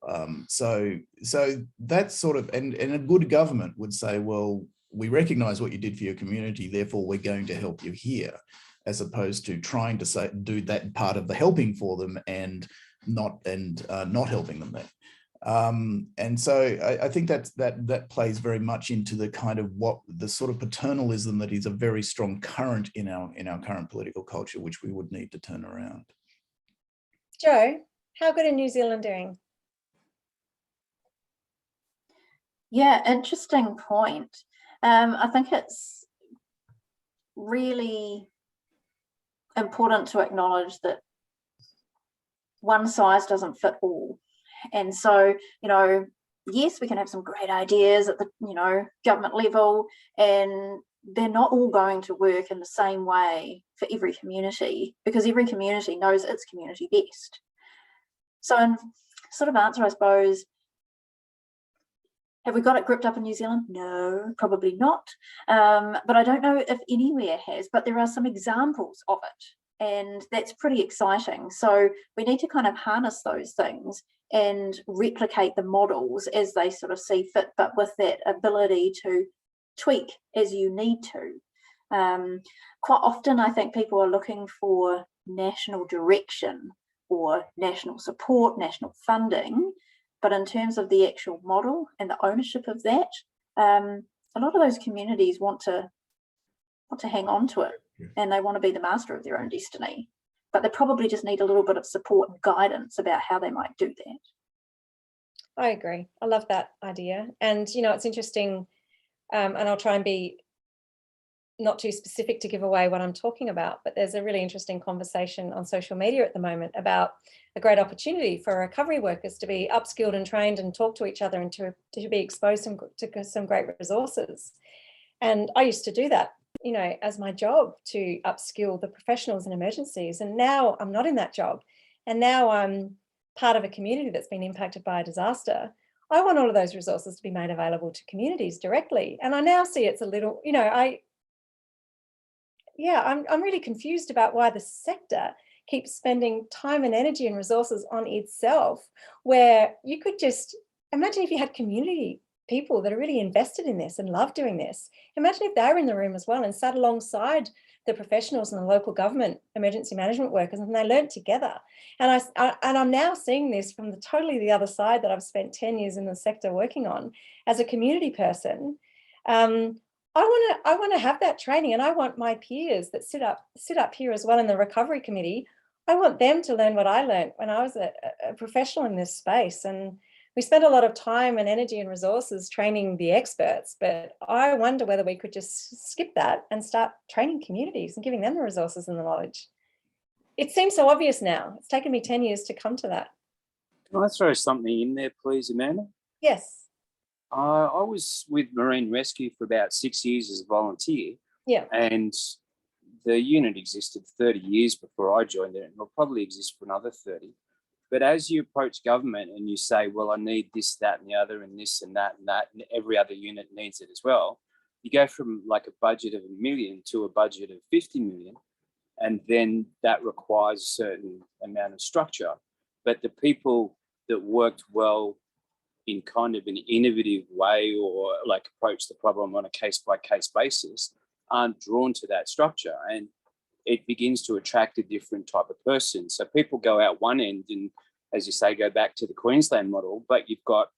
Speaker 5: So that's sort of, and a good government would say, well, we recognize what you did for your community, therefore we're going to help you here, as opposed to trying to do that part of the helping for them and not helping them there. And so I think that plays very much into the kind of the sort of paternalism that is a very strong current in our current political culture, which we would need to turn around.
Speaker 1: Jo, how good are New Zealand doing?
Speaker 4: Yeah, interesting point. I think it's really important to acknowledge that one size doesn't fit all. And so, yes, we can have some great ideas at the, government level, and they're not all going to work in the same way for every community, because every community knows its community best. So in sort of answer, I suppose, have we got it gripped up in New Zealand? No, probably not. But I don't know if anywhere has, but there are some examples of it, and that's pretty exciting. So we need to kind of harness those things and replicate the models as they sort of see fit, but with that ability to tweak as you need to. Quite often, I think people are looking for national direction or national support, national funding. But in terms of the actual model and the ownership of that, a lot of those communities want to hang on to it, and they want to be the master of their own destiny. But they probably just need a little bit of support and guidance about how they might do that.
Speaker 1: I agree. I love that idea. And, it's interesting, and I'll try and be not too specific to give away what I'm talking about, but there's a really interesting conversation on social media at the moment about a great opportunity for recovery workers to be upskilled and trained and talk to each other, and to be exposed to some great resources. And I used to do that, as my job, to upskill the professionals in emergencies. And now I'm not in that job. And now I'm part of a community that's been impacted by a disaster. I want all of those resources to be made available to communities directly. And I now see it's a little, I'm really confused about why the sector keeps spending time and energy and resources on itself, where you could just imagine if you had community people that are really invested in this and love doing this. Imagine if they were in the room as well and sat alongside the professionals and the local government emergency management workers, and they learned together. And I'm now seeing this from totally the other side that I've spent 10 years in the sector working on as a community person. I want to have that training, and I want my peers that sit up here as well in the recovery committee. I want them to learn what I learned when I was a professional in this space. And we spend a lot of time and energy and resources training the experts, but I wonder whether we could just skip that and start training communities and giving them the resources and the knowledge. It seems so obvious now. It's taken me 10 years to come to that.
Speaker 7: Can I throw something in there, please, Amanda?
Speaker 1: Yes.
Speaker 7: I was with Marine Rescue for about 6 years as a volunteer.
Speaker 1: Yeah.
Speaker 7: And the unit existed 30 years before I joined it, and it'll probably exist for another 30. But as you approach government and you say, well, I need this, that, and the other, and this and that, and every other unit needs it as well, you go from like a budget of $1 million to a budget of 50 million. And then that requires a certain amount of structure. But the people that worked well in kind of an innovative way, or like approach the problem on a case-by-case basis, aren't drawn to that structure. And it begins to attract a different type of person. So people go out one end and, as you say, go back to the Queensland model, but you've got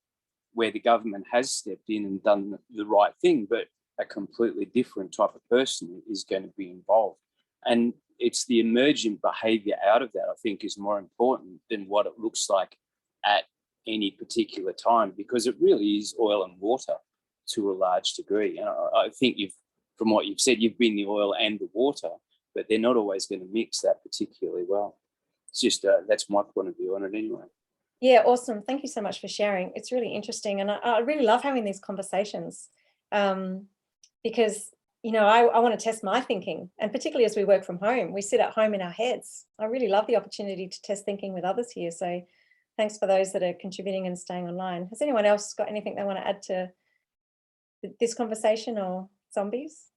Speaker 7: where the government has stepped in and done the right thing, but a completely different type of person is going to be involved. And it's the emergent behaviour out of that, I think, is more important than what it looks like at any particular time, because it really is oil and water to a large degree. And I think from what you've said, you've been the oil and the water, but they're not always going to mix that particularly well. It's just, that's my point of view on it anyway.
Speaker 1: Yeah, awesome. Thank you so much for sharing. It's really interesting. And I really love having these conversations because, you know, I want to test my thinking. And particularly as we work from home, we sit at home in our heads. I really love the opportunity to test thinking with others here. So thanks for those that are contributing and staying online. Has anyone else got anything they want to add to this conversation or zombies?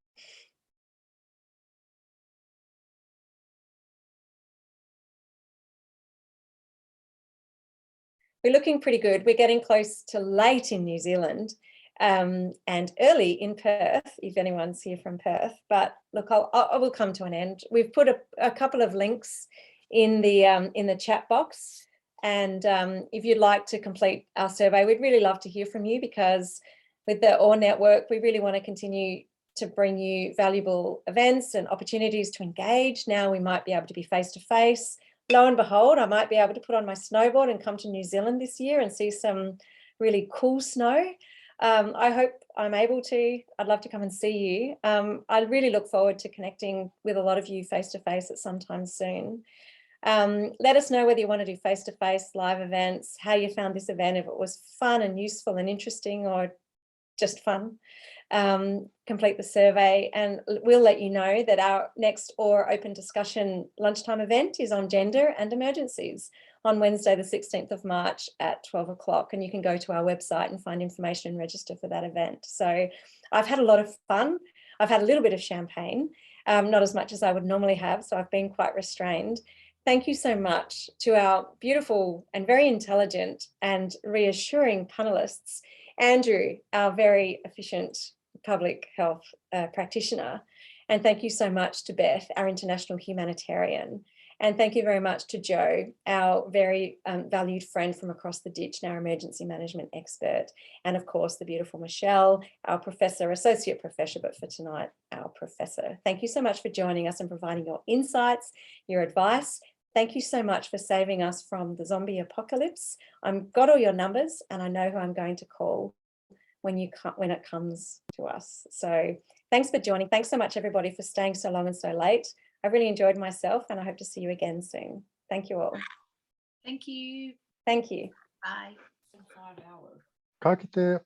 Speaker 1: We're looking pretty good. We're getting close to late in New Zealand and early in Perth, if anyone's here from Perth. But look, I will come to an end. We've put a couple of links in the chat box. And if you'd like to complete our survey, we'd really love to hear from you, because with the OR network, we really want to continue to bring you valuable events and opportunities to engage. Now we might be able to be face-to-face. Lo and behold, I might be able to put on my snowboard and come to New Zealand this year and see some really cool snow. I hope I'm able to. I'd love to come and see you. I really look forward to connecting with a lot of you face-to-face at some time soon. Let us know whether you want to do face-to-face live events, how you found this event, if it was fun and useful and interesting or just fun. Complete the survey, and we'll let you know that our next OR open discussion lunchtime event is on gender and emergencies on Wednesday, the 16th of March at 12 o'clock. And you can go to our website and find information and register for that event. So I've had a lot of fun. I've had a little bit of champagne, not as much as I would normally have. So I've been quite restrained. Thank you so much to our beautiful and very intelligent and reassuring panelists. Andrew, our very efficient public health practitioner. And thank you so much to Beth, our international humanitarian. And thank you very much to Joe, our very valued friend from across the ditch and our emergency management expert. And of course, the beautiful Michelle, our professor, associate professor, but for tonight, our professor. Thank you so much for joining us and providing your insights, your advice. Thank you so much for saving us from the zombie apocalypse. I've got all your numbers and I know who I'm going to call when it comes to us. So thanks for joining. Thanks so much, everybody, for staying so long and so late. I really enjoyed myself and I hope to see you again soon. Thank you all.
Speaker 2: Thank you.
Speaker 1: Thank you.
Speaker 2: Bye.
Speaker 6: かけて。